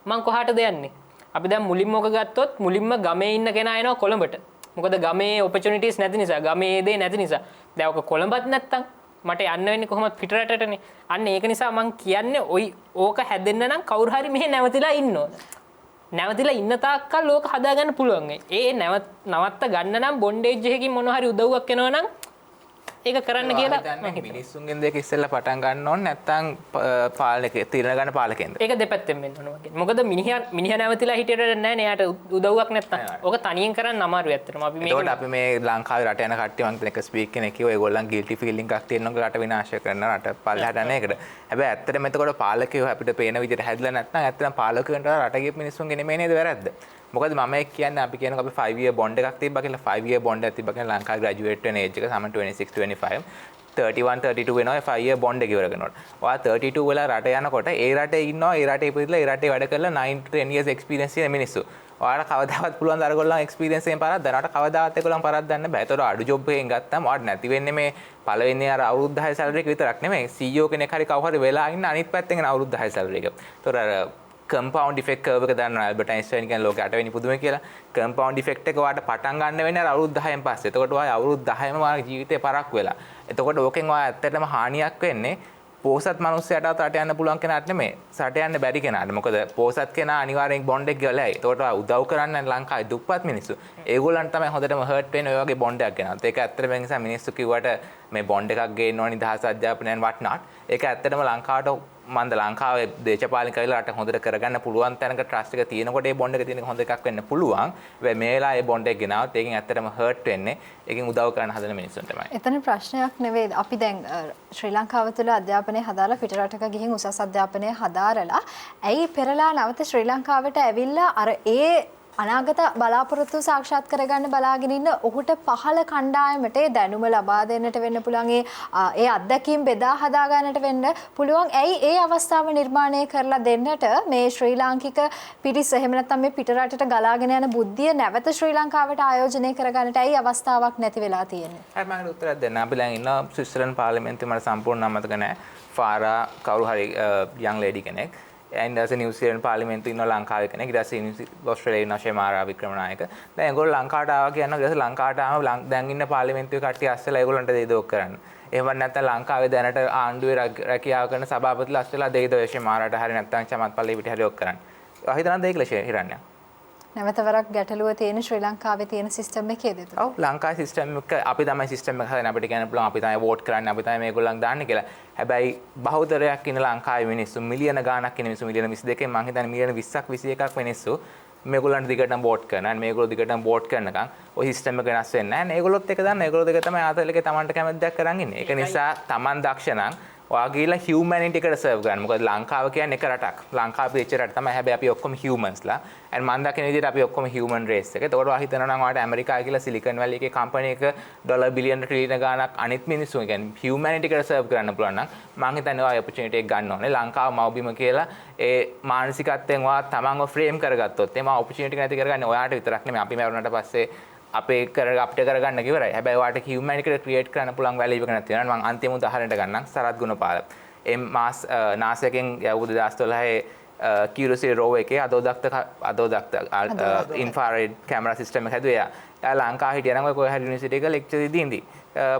මං කොහාටද යන්නේ? අපි දැන් මුලින්ම ඔක ගත්තොත් මුලින්ම ගමේ ඉන්න කෙනා එනවා කොළඹට. මොකද ගමේ ඔපචුනිටිස් නැති නිසා, ගමේ දේ නැති නිසා. දැන් ඔක කොළඹත් නැත්තම් මට යන්න වෙන්නේ කොහොමද පිටරටටනේ. අන්න ඒක නිසා මං කියන්නේ ඕක හැදෙන්න නම් කවුරු හරි මෙහෙ නැවතිලා ඉන්න ඕන. නැවතිලා ඉන්න තාක්කල් ඕක හදාගන්න පුළුවන්. ඒ නවත්ත ගන්න නම් බොන්ඩේජ් එකකින් මොන හරි උදව්වක් එනවා නම් ඒක කරන්න කියලා මම හිතනවා. මිනිස්සුන්ගෙන් දෙක ඉස්සෙල්ලා පටන් ගන්න ඕනේ නැත්නම් පාලක තීරණ ගන්න පාලකෙන්ද? ඒක දෙපැත්තෙන් වෙන්න ඕන වගේ. මොකද මිනිහා නැවතිලා හිටියට නැහැ නේ. යාට උදව්වක් නැත්තම්. ඕක තනියෙන් කරන්න අමාරුයි ඇත්තටම. අපි මේ ලංකාවේ රට යන කට්ටිය මම එක ස්පීක් කෙනෙක් කිව්වා ඒගොල්ලන් ගිල්ටි ෆීලිං එකක් තියෙනවා රට විනාශ කරන රට පල්ලෙහාට යන එකට. හැබැයි ඇත්තටම එතකොට පාලකයෝ අපිට පේන විදිහට හැදලා නැත්නම් ඇත්තටම පාලකයන්ට රට ගිය මිනිස්සුන්ගේ නෙමෙයි නේද වැරද්ද? මොකද මම කියන්නේ අපි කියනවා අපි 5 year bond එකක් තිබ්බා කියලා 5 year bond එකක් තිබ්බා කියලා ලංකාවේ graduate වෙන age එක සම 26 25 31 32 වෙනවා 5 year bond එක ඉවර කරනකොට. ඔයා 32 වෙලා රට යනකොට ඒ රටේ ඉන්නවා ඒ රටේ ඉපදිලා ඒ රටේ වැඩ කරලා 9 to 10 years experience තියෙන මිනිස්සු. ඔයාලට කවදාවත් පුළුවන් ද අරගොල්ලන් experience එකෙන් පාරක් දැනට කවදාවත් ඒගොල්ලන් පාරක් දන්න බෑ. ඒතකොට අඩු job එකෙන් ගත්තාම ඔයාලට නැති වෙන්නේ මේ පළවෙනි අර අවුරුදු 10 salary එක විතරක් නෙමෙයි. CEO කෙනෙක් හරි කවුරු හරි වෙලා ඉන්න අනිත් පැත්තෙන් එන අවුරුදු 10 salary එක. ඒතකොට අර compound effect curve එක දන්නවා ඇල්බර්ට් අයින්ස්ටයින් කියන ලෝකේ 8 වෙනි පුදුමයි කියලා. compound effect එක ඔයාලට පටන් ගන්න වෙන්නේ අර අවුරුදු 10න් පස්සේ. එතකොට ඔයා අවුරුදු 10ම ඔයාගේ ජීවිතේ පරක් වෙලා. එතකොට ඕකෙන් ඔයා ඇත්තටම හානියක් වෙන්නේ පෝසත් මිනිස්සයාට රට යන්න පුළුවන් කෙනාට නෙමෙයි. රට යන්න බැරි කෙනාට. මොකද පෝසත් කෙනා අනිවාර්යෙන් බොන්ඩ් එක ගලයි. එතකොට උදව් කරන්න ලංකාවේ දුප්පත් මිනිස්සු. ඒගොල්ලන්ට තමයි හොඳටම හර්ට් වෙන්නේ ඔය වගේ බොන්ඩ් එකක් ගෙනත්. ඒක ඇත්තටම ඒ නිසා මිනිස්සු කිව්වට මේ බොන්ඩ් එකක් ගේන්න ඕනි දහස අධ්‍යාපනයන් what not. ඒක ඇත්තටම ලංකාවට මන්ද ලංකාවේ දේශපාලන කවිලා රට හොඳට කරගන්න පුළුවන් තැනක ට්‍රස්ට් එක තියෙනකොට ඒ බොන්ඩ් එක තියෙන හොඳ එකක් වෙන්න පුළුවන්. හැබැයි මේ වෙලාවේ ඒ බොන්ඩ් එක ගෙනාවත් ඒකෙන් ඇත්තටම හර්ට් වෙන්නේ. ඒකෙන් උදව් කරන්න හදන මිනිස්සුන් තමයි. එතන ප්‍රශ්නයක් නෙවෙයි. අපි දැන් ශ්‍රී ලංකාව තුළ අධ්‍යාපනය හදාලා පිටරටක ගිහින් උසස් අධ්‍යාපනය හදාරලා ඇයි පෙරලා නැවත ශ්‍රී ලංකාවට ඇවිල්ලා අර ඒ අනාගත බලාපොරොත්තු සාක්ෂාත් කරගන්න බලාගෙන ඉන්න ඔහුට පහළ කණ්ඩායමට දැනුම ලබා දෙන්නට වෙන්න පුළුවන් ඒ අත්දැකීම් බෙදා හදා ගන්නට වෙන්න පුළුවන්. ඇයි ඒ අවස්ථාව නිර්මාණය කරලා දෙන්නට මේ ශ්‍රී ලාංකික පිරිස එහෙම නැත්නම් මේ පිටරටට ගලාගෙන යන බුද්ධිය නැවත ශ්‍රී ලංකාවට ආයෝජනය කරගන්නට ඇයි අවස්ථාවක් නැති වෙලා තියෙන්නේ? හරි මම උත්තරයක් දෙන්න. අපි දැන් ඉන්න ස්විට්සර්ලන්ඩ් පාර්ලිමේන්තුවේ මට සම්පූර්ණ නම් මතක නැහැ. ෆාරා කවුරු හරි යන් ලේඩි කෙනෙක්. and as a New Zealand පාර්ලිමේන්තුවේ ඉන්න ලංකාවේ කෙනෙක්. ඊට පස්සේ ඕස්ට්‍රේලියාවේ ඉන්න ෂෙමාරා වික්‍රමනායක. දැන් ඒගොල්ලෝ ලංකාවට ආවා කියනවා. ඊට පස්සේ ලංකාවට ආවම දැන් ඉන්න පාර්ලිමේන්තුවේ කට්ටිය අස්සලා ඒගොල්ලන්ට දෙයිදෝක් කරන්න. එහෙම නැත්නම් ලංකාවේ දැනට ආණ්ඩුවේ රැකියාව කරන සභාපතිලා අස්සලා දෙයිදෝ ෂෙමාරාට හරි නැත්නම් චමත්පල්ලේ පිට හරි ඔක් කරන්න. හිතනවා දෙයිකල හිරන්නේ. නැවතවරක් ගැටලුව තියෙන ශ්‍රී ලංකාවේ තියෙන සිස්ටම් එකේද? ඔව් ලංකාවේ සිස්ටම් එක අපි තමයි සිස්ටම් එක හදන්නේ. අපිට කියන්න පුළුවන් අපි තමයි වෝට් කරන්නේ අපි තමයි මේගොල්ලන් දාන්නේ කියලා. හැබැයි බහුතරයක් ඉන්න ලංකාවේ මිනිස්සු මිලියන ගාණක් ඉන්න මිනිස්සු මිලියන 22 මම හිතන්නේ මිලියන 20ක් 21ක් මිනිස්සු මේගොල්ලන්ට දිගටම වෝට් කරනවා. මේගොල්ලෝ දිගටම වෝට් කරනකම් ওই සිස්ටම් එක වෙනස් වෙන්නේ නැහැ. ඒගොල්ලොත් එක දන්න ඒගොල්ලෝ දෙක තමයි ආතලකේ Tamanට කැමති දෙයක් කරන් ඉන්නේ. ඒක නිසා Taman දක්ෂ නම් ඔයා ගිහලා humanity එකට සර්ව් කරන්න. මොකද ලංකාව කියන්නේ එක රටක්. ලංකාව පිළිච්ච රට තමයි. හැබැයි අපි ඔක්කොම humans-ලා. and මම දකින විදිහට අපි ඔක්කොම human race එක. ඒතකොට ඔයා හිතනවා නම් ඔයාට ඇමරිකාවේ කියලා සිලිකන් වැලි එකේ කම්පැනි එක ඩොලර් බිලියන ට්‍රිලියන ගාණක් අනිත් මිනිස්සු කියන්නේ humanity එකට සර්ව් කරන්න පුළුවන් නම් මම හිතන්නේ ඔයා opportunity එක ගන්න ඕනේ. ලංකාව මව්බිම කියලා ඒ මානසිකත්වයෙන් ඔයා තමන්ව frame කරගත්තොත් එම opportunity එක නැති කරගන්නේ ඔයාට විතරක් නෙමෙයි. අපි මරුණාට පස්සේ අපේ අපිට කරගන්න කිවරයි. හැබැයි ඔයාට humanity එක create කරන්න පුළුවන් value එකක් නැති වෙනවා. මම අන්තිම උදාහරණයක් ගන්නම්. සරත් ගුණපාල. මාස් නාසයෙන් යවුද 2012 Curiosity rover එකේ අදෝදක්ත infrared camera system එක හැදුවා. එයා ලංකාව හිටියා නම් ඔය කොහේ හරි යුනිවර්සිටි එක lecture දෙදී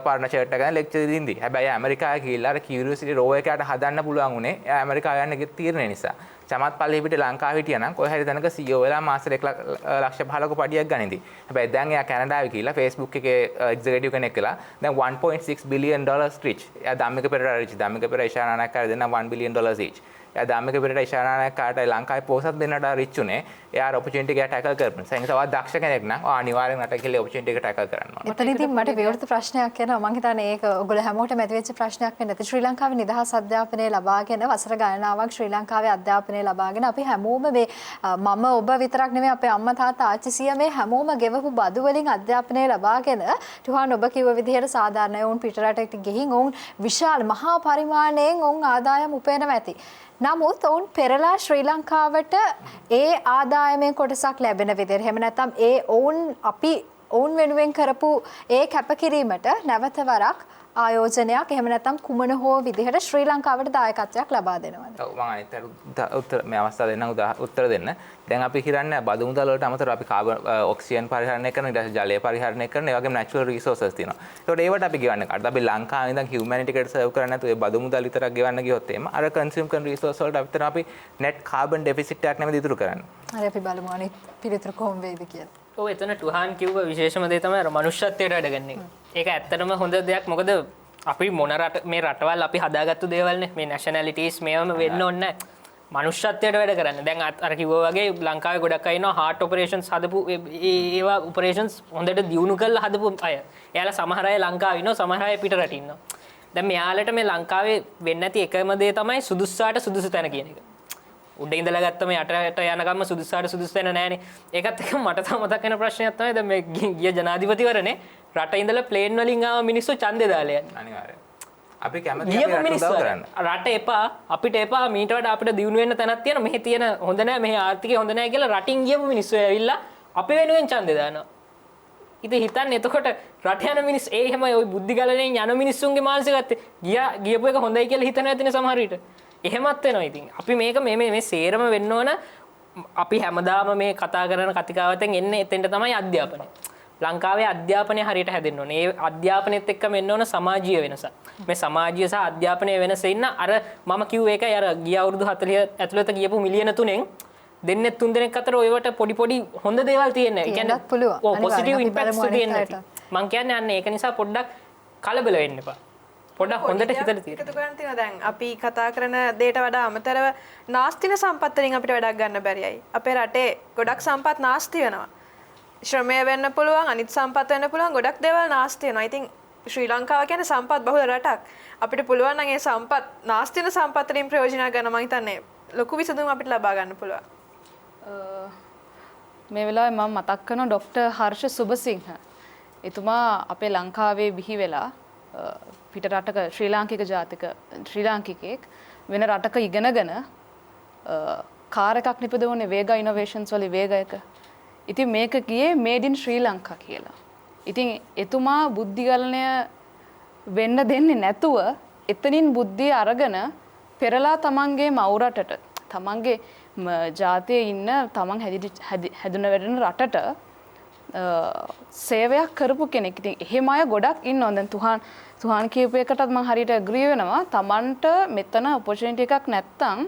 පාර්ට්නර් ෂර්ට් එක ගන්න lecture දෙදී. හැබැයි ඇමරිකාවේ ගිහිල්ලා අර Curiosity rover එකට හදන්න පුළුවන් උනේ එයා ඇමරිකාව යන්න ගිය තීරණය නිසා. චමත් පල්ලේ පිට ලංකාව හිටියා නම් කොහේ හරි තැනක CEO වෙලා මාසෙට 1,15,000ක පඩියක් ගනින්දි. හැබැයි දැන් එයා කැනඩාවේ ගිහිල්ලා Facebook එකේ එක්සිකියුටිව් කෙනෙක් වෙලා දැන් $1.6 billion rich. එයා ධම්මික පෙරේරා rich. ධම්මික පෙරේරා ඉෂාරා නායක දෙන්න $1 billion each. එයා ධම්මික පෙරේරා ඉෂාරා නායක කාටයි ලංකාවේ පොසත් දෙන්නට rich උනේ. එයා opportunity එක tackle කරපු නිසා. ඒ නිසා ඔයා දක්ෂ කෙනෙක් නම් ඔයා අනිවාර්යෙන් රට කියලා opportunity එක tackle කරන්න ඕනේ. එතනදී මට විවෘත ප්‍රශ්නයක් එනවා. මම හිතන්නේ ඒක ඔයගොල්ලෝ හැමෝටම ඇතිවෙච්ච ප්‍රශ්නයක් වෙන්න ඇති. ශ්‍රී ලංකාවේ නිදහස් අධ්‍යාපනය ලබාගෙන වසර ගණනාවක් ශ්‍රී ලංකාවේ අධ්‍යාපනය ලබාගෙන අපි හැමෝම මේ මම ඔබ විතරක් නෙමෙයි අපේ අම්මා තාත්තා ආච්චි සීයා මේ හැමෝම ගෙවපු බදු වලින් අධ්‍යාපනය ලබාගෙන ටුහාන් ඔබ කිව්ව විදිහට සාධාරණයි වුන් පිටරටට ගිහින් වුන් විශාල මහා පරිමාණයෙන් වුන් ආදායම් උපයනවා ඇති. නමුත් ඔවුන් පෙරලා ශ්‍රී ලංකාවට ඒ ආදායමෙන් කොටසක් ලැබෙන විදිහට එහෙම නැත්නම් ඒ ඔවුන් වෙනුවෙන් කරපු ඒ කැපකිරීමට නැවත වරක් ආයෝජනයක් එහෙම නැත්නම් කුමන හෝ විදිහට ශ්‍රී ලංකාවට දායකත්වයක් ලබා දෙනවද? ඔව් මම අනිත් උත්තර මේ අවස්ථාව දෙන්න උත්තර දෙන්න. දැන් අපි හිතන්නේ බදු මුදල් වලට අමතරව අපි කාබන් ඔක්සිජන් පරිහරණය කරන ඊට පස්සේ ජලය පරිහරණය කරන ඒ වගේම නැචරල් රිසෝසස් තියෙනවා. ඒකට ඒවට අපි ගෙවන්නේ කාටද? අපි ලංකාවේ ඉඳන් හියුමැනිටි එකට සර්ව් කරන්නේ නැතුව ඒ බදු මුදල් විතරක් ගෙවන්න ගියොත් එහෙම අර කන්සියුම් කරන රිසෝස් වලට අපිට අපි net carbon deficit එකක් නෙමෙයි ඉතුරු කරන්නේ. හරි අපි බලමු අනිත් පිළිතුරු කොහොම වෙයිද කියලා. ඔව් එතන ටුහාන් කිව්ව විශේෂම දේ තමයි අර මනුෂ්‍යත්වයට වැඩගන්නේ. ඒක ඇත්තටම හොඳ දෙයක්. මොකද අපි මොන රට මේ රටවල් අපි හදාගත්තු දේවල්නේ. මේ නැෂනැලිටිස් මේවම වෙන්න ඕනේ නැහැ. මනුෂ්‍යත්වයට වැඩ කරන්නේ. දැන් අර කිව්වා වගේ ලංකාවේ ගොඩක් අය ඉන්නවා heart operations හදපු ඒවා operations හොඳට දියුණු කරලා හදපු අය. එයාලා සමහර අය ලංකාවේ ඉන්නවා, සමහර අය පිටරට ඉන්නවා. දැන් මෙයාලට මේ ලංකාවේ වෙන්නේ නැති එකම දේ තමයි සුදුස්සාට සුදුසු තැන කියන එක. උඩ ඉඳලා ගත්තම යටට යනකම්ම සුදුස්සාට සුදුසු තැන නැහැනේ. ඒකත් එක්ක මට තව මතක් වෙන ප්‍රශ්නයක් තමයි දැන් මේ ගිය ජනාධිපතිවරනේ රට ඉඳලා ප්ලේන් වලින් ආව මිනිස්සු ඡන්දේ දාලා යන්නේ. අනිවාර්යයෙන්. අපි කැමති අපි රට කරන්න. රට එපා අපිට එපා මීට වඩා අපිට දියුණු වෙන්න තැනක් තියෙන මෙහි තියෙන හොඳ නැහැ මෙහි ආර්ථිකය හොඳ නැහැ කියලා රටින් ගියපු මිනිස්සු ඇවිල්ලා අපි වෙනුවෙන් ඡන්දේ දානවා. ඉතින් හිතන්නේ එතකොට රට යන මිනිස් ඒ හැම ওই බුද්ධි ගලණයෙන් යන මිනිස්සුන්ගේ මානසිකත්වය ගියපු එක හොඳයි කියලා හිතන ඇතිනේ සමහර විට. එහෙමත් වෙනවා ඉතින්. අපි මේක මේ සේරම වෙන්න ඕන අපි හැමදාම මේ කතා කරන කතිකාවතෙන් එන්නේ එතෙන්ට තමයි අධ්‍යාපනය. ලංකාවේ අධ්‍යාපනය හරියට හැදෙන්න ඕනේ. ඒ අධ්‍යාපනයත් එක්කම එන්න ඕන සමාජීය වෙනස. මේ සමාජීය සහ අධ්‍යාපනයේ වෙනස ඉන්න අර මම කිව්වේ ඒකයි අර ගිය අවුරුදු 40 ඇතුළත ගියපු මිලියන 3න් දෙන්නේ 3 දෙනෙක් අතර ඔයවට පොඩි හොඳ දේවල් තියෙනවා. ඒ කියන්නේ පොසිටිව් ඉම්පැක්ට්ස් තියෙනවා. මම කියන්නේ අන්න ඒක නිසා පොඩ්ඩක් කලබල වෙන්න එපා. පොඩ්ඩක් හොඳට හිතලා තියෙන්න. එකතු කරන් තියෙනවා දැන් අපි කතා කරන දේට වඩා අමතරව නාස්තින සම්පත් වලින් අපිට වැඩක් ගන්න බැරියයි. අපේ රටේ ගොඩක් සම්පත් නාස්ති වෙනවා. ශ්‍රමය වෙන්න පුළුවන් අනිත් සම්පත් වෙන්න පුළුවන් ගොඩක් දේවල් නාස්ති වෙනවා. ඉතින් ශ්‍රී ලංකාව කියන්නේ සම්පත් බහුල රටක්. අපිට පුළුවන් නම් ඒ සම්පත් නාස්තින සම්පත් වලින් ප්‍රයෝජන ගන්න මම හිතන්නේ ලොකු විසඳුම් අපිට ලබා ගන්න පුළුවන්. මේ වෙලාවේ මම මතක් කරනවා ડોક્ટર හර්ෂ සුබසිංහ. එතුමා අපේ ලංකාවේ බිහි වෙලා පිට රටක ශ්‍රී ලාංකිකයෙක් වෙන රටක ඉගෙනගෙන කාර් එකක් නිපදවන්නේ වේගා ඉනෝවේෂන්ස් වල වේගයක. ඉතින් මේක ගියේ මේඩ් ඉන් ශ්‍රී ලංකා කියලා. ඉතින් එතුමා බුද්ධි ගලණය වෙන්න දෙන්නේ නැතුව එතනින් බුද්ධිය අරගෙන පෙරලා තමන්ගේ මව් රටට තමන්ගේ ජාතියේ ඉන්න තමන් හැදුන වැඩෙන රටට සේවයක් කරපු කෙනෙක්. ඉතින් එහෙම අය ගොඩක් ඉන්නවා. දැන් තුහාන් කියපු එකටත් මම හරියට ඇග්‍රී වෙනවා. තමන්ට මෙතන ඔපොචුනිටි එකක් නැත්තම්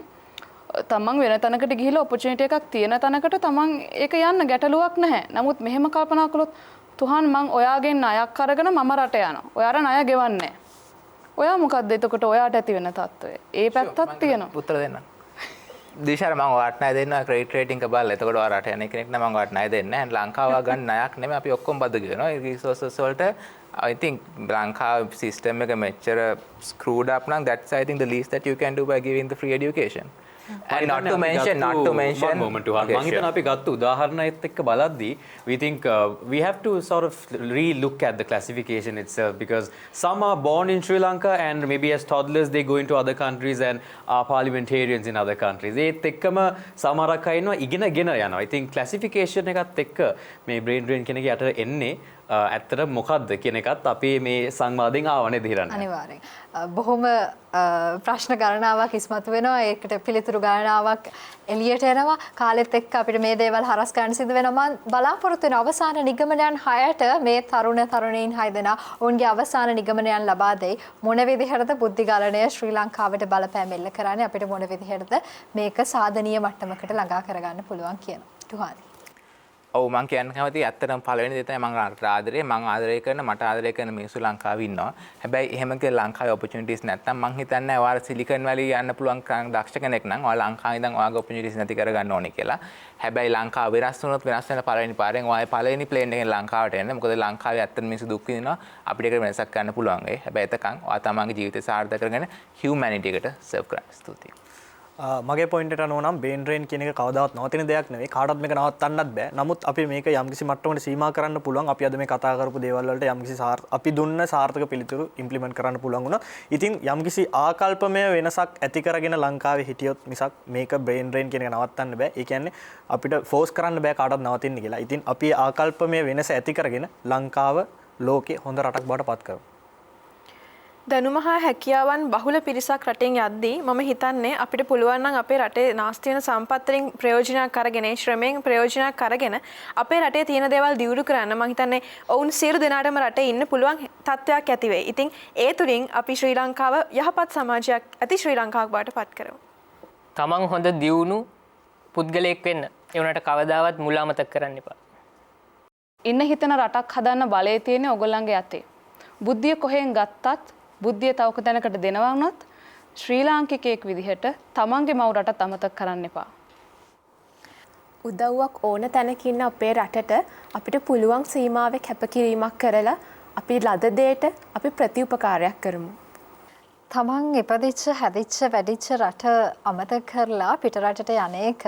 තමන් වෙන තැනකට ගිහිල්ලා ඔපොචුනිටි එකක් තියෙන තැනකට තමන් ඒක යන්න ගැටලුවක් නැහැ. නමුත් මෙහෙම කල්පනා කළොත් තුහාන් මං ඔයාගෙන් ණයක් අරගෙන මම රට යනවා. ඔයාට ණය ගෙවන්නේ නැහැ. ඔයා මොකද්ද එතකොට ඔයාට ඇති වෙන තත්ත්වය? ඒ පැත්තක් තියෙනවා. උත්තර දෙන්න. දිශාර මම ඔයාට ණය දෙන්නවා ක්‍රෙඩිට් රේටින් එක බලලා. එතකොට ඔයා රට යන කෙනෙක් නම් මම ඔයාට ණය දෙන්නේ නැහැ. ලංකාව ගන්න ණයක් නෙමෙයි අපි ඔක්කොම බදු ගෙවනවා. ඒ රිසෝසස් වලට I think ලංකාව සිස්ටම් එක මෙච්චර screwed up නම් that's I think the least that you can do by giving the free education. And not to mention one moment to okay, මම හිතන අපි ගත්ත උදාහරණයත් එක්ක බලද්දී we think we have to sort of re-look at the classification itself because some are born in Sri Lanka and maybe as toddlers they go into other countries and are parliamentarians in other countries. ඒත් එක්කම සමහරක් අය ඉන්නවා ඉගෙනගෙන යනවා. I think classification එකත් එක්ක මේ brain drain කෙනෙක් යට එන්නේ ඇත්තට මොකක්ද කියන එකත් අපි මේ සංවාදයෙන් ආවනේ දිරන්න. අනිවාර්යෙන්. බොහොම ප්‍රශ්න ගණනාවක් ඉස්මතු වෙනවා. ඒකට පිළිතුරු ගණනාවක් එළියට එනවා. කාලෙත් එක්ක අපිට මේ දේවල් හරස් ගන්න සිදු වෙනවා. මම බලාපොරොත්තු වෙන අවසාන නිගමනයන් 6ට මේ තරුණ තරුණීන් 6 දෙනා ඔවුන්ගේ අවසාන නිගමනයන් ලබා දෙයි. මොන විදිහටද බුද්ධි ගලණය ශ්‍රී ලංකාවට බලපෑම් එල්ල කරන්නේ, අපිට මොන විදිහටද මේක සාධනීය මට්ටමකට ළඟා කරගන්න පුළුවන් කියන. තුහානි. ඔව් මම කියන්න කැමතියි ඇත්තටම පළවෙනි දේ තමයි මම ආදරය කරන මට ආදරය කරන මිනිස්සු ලංකාවේ ඉන්නවා. හැබැයි එහෙම කියලා ලංකාවේ opportunities නැත්තම් මං හිතන්නේ ඔයාලා සිලිකන් වැලි යන්න පුළුවන් දක්ෂ කෙනෙක් නම් ඔයාලා ලංකාවේ ඉඳන් ඔයාගේ opportunities නැති කරගන්න ඕනේ කියලා. හැබැයි ලංකාව වෙනස් වුණොත් වෙනස් වෙන පළවෙනි පාරෙන් ඔයාලා පළවෙනි ප්ලේන් එකෙන් ලංකාවට එන්න. මොකද ලංකාවේ ඇත්තට මිනිස්සු දුක් විඳිනවා. අපිට ඒක වෙනසක් කරන්න පුළුවන් වෙයි. හැබැයි එතකන් ඔයා තමන්ගේ ජීවිතය සාර්ථක කරගෙන humanity එකට serve කරන්න. ස්තුතියි. මගේ පොයින්ටට අනුව නම් බේන් ඩ්‍රේන් කියන එක කවදාවත් නවතින දෙයක් නෙවෙයි. කාටවත් මේක නවත්තන්නත් බෑ. නමුත් අපි මේක යම්කිසි මට්ටමකට සීමා කරන්න පුළුවන්. අපි අද මේ කතා කරපු දේවල් වලට යම්කිසි අපි දුන්න සාර්ථක පිළිතුරු ඉම්ප්ලිමන්ට් කරන්න පුළුවන් වුණා. ඉතින් යම්කිසි ආකල්පමය වෙනසක් ඇති කරගෙන ලංකාවේ හිටියොත් මිසක් මේක බේන් ඩ්‍රේන් කියන එක නවත්තන්න බෑ. ඒ කියන්නේ අපිට ෆෝස් කරන්න බෑ කාටවත් නවතින්න කියලා. ඉතින් අපි ආකල්පමය වෙනස ඇති කරගෙන ලංකාව ලෝකේ හොඳ රටක් බවට පත් කරමු. දැනුම හා හැකියාවන් බහුල පිරිසක් රටෙන් යද්දී මම හිතන්නේ අපිට පුළුවන් නම් අපේ රටේ නාස්ති වෙන සම්පත් වලින් ප්‍රයෝජනයක් අරගෙන ශ්‍රමයෙන් ප්‍රයෝජනයක් අරගෙන අපේ රටේ තියෙන දේවල් දියුණු කරන්න මම හිතන්නේ ඔවුන් සියලු දෙනාටම රටේ ඉන්න පුළුවන් තත්ත්වයක් ඇති වෙයි. ඉතින් ඒ තුලින් අපි ශ්‍රී ලංකාව යහපත් සමාජයක් ඇති ශ්‍රී ලංකාවක් බවට පත් කරමු. තමන් හොඳ දියුණු පුද්ගලයෙක් වෙන්න. ඒ උනට කවදාවත් මුල අමතක කරන්න එපා. ඉන්න හිතන රටක් හදන්න බලය තියෙන්නේ ඔයගොල්ලන්ගේ අතේ. බුද්ධිය කොහෙන් ගත්තත් බුද්ධිය තවක තැනකට දෙනවා වුණත් ශ්‍රී ලාංකිකයෙක් විදිහට තමන්ගේ මව් රටත් අමතක කරන්න එපා. උදව්වක් ඕන තැනක ඉන්න අපේ රටට අපිට පුළුවන් සීමාවේ කැපකිරීමක් කරලා අපි ලද දෙයට අපි ප්‍රතිඋපකාරයක් කරමු. තමන් ඉපදිච්ච හැදිච්ච වැඩිච්ච රට අමතක කරලා පිටරටට යන්නේක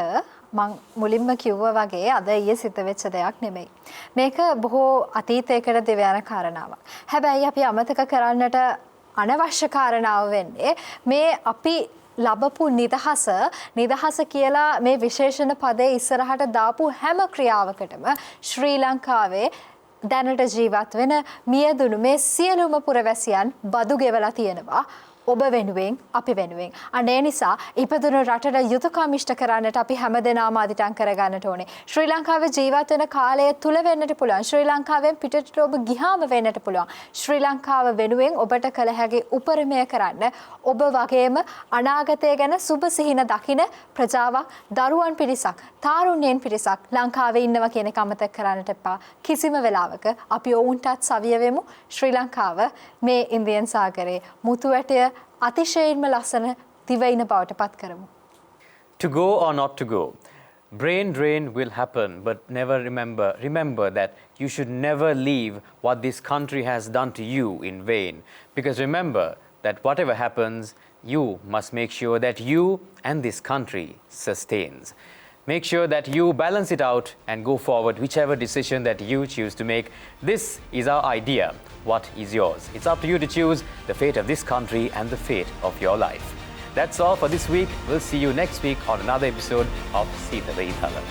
මං මුලින්ම කිව්වා වගේ අද ඊයේ සිද්ධ වෙච්ච දෙයක් නෙමෙයි. මේක බොහෝ අතීතයකට දිවයන කාරණාවක්. හැබැයි අපි අමතක කරන්නට අනවශ්‍ය කාරණාව වෙන්නේ මේ අපි ලබපු නිදහස කියලා මේ විශේෂණ පදේ ඉස්සරහට දාපු හැම ක්‍රියාවකටම ශ්‍රී ලංකාවේ දැනට ජීවත් වෙන මියදුණු මේ සියලුම පුරවැසියන් බදු ගෙවලා තියෙනවා. ඔබ වෙනුවෙන් අපි වෙනුවෙන්. අන්න ඒ නිසා ඉපදුණු රටට යුතුයකම් ඉෂ්ට කරන්නට අපි හැමදෙනාම අදිටන් කරගන්නට ඕනේ. ශ්‍රී ලංකාවේ ජීවත් වෙන කාලය තුල වෙන්නට පුළුවන්. ශ්‍රී ලංකාවෙන් පිටට ඔබ ගිහාම වෙන්නට පුළුවන්. ශ්‍රී ලංකාව වෙනුවෙන් ඔබට කළ හැකි උපරිමය කරන්න ඔබ වගේම අනාගතය ගැන සුබ සිහින දකින ප්‍රජාවක්, දරුවන් පිරිසක්, තාරුණ්‍යයන් පිරිසක් ලංකාවේ ඉන්නවා කියන එක අමතක කරන්නට එපා. කිසිම වෙලාවක අපි ඔවුන්ටත් සවිය වෙමු. ශ්‍රී ලංකාව මේ ඉන්දියන් සාගරයේ මුතු වැටය අතිශයින්ම ලස්සන දිවයින බවට පත් කරමු. To go or not to go. Brain drain will happen, but never remember that you should never leave what this country has done to you in vain. Because remember that whatever happens, you must make sure that you and this country sustains. Make sure that you balance it out and go forward whichever decision that you choose to make. This is our idea. What is yours? It's up to you to choose the fate of this country and the fate of your life. That's all for this week. We'll see you next week on another episode of Seethala Eethala.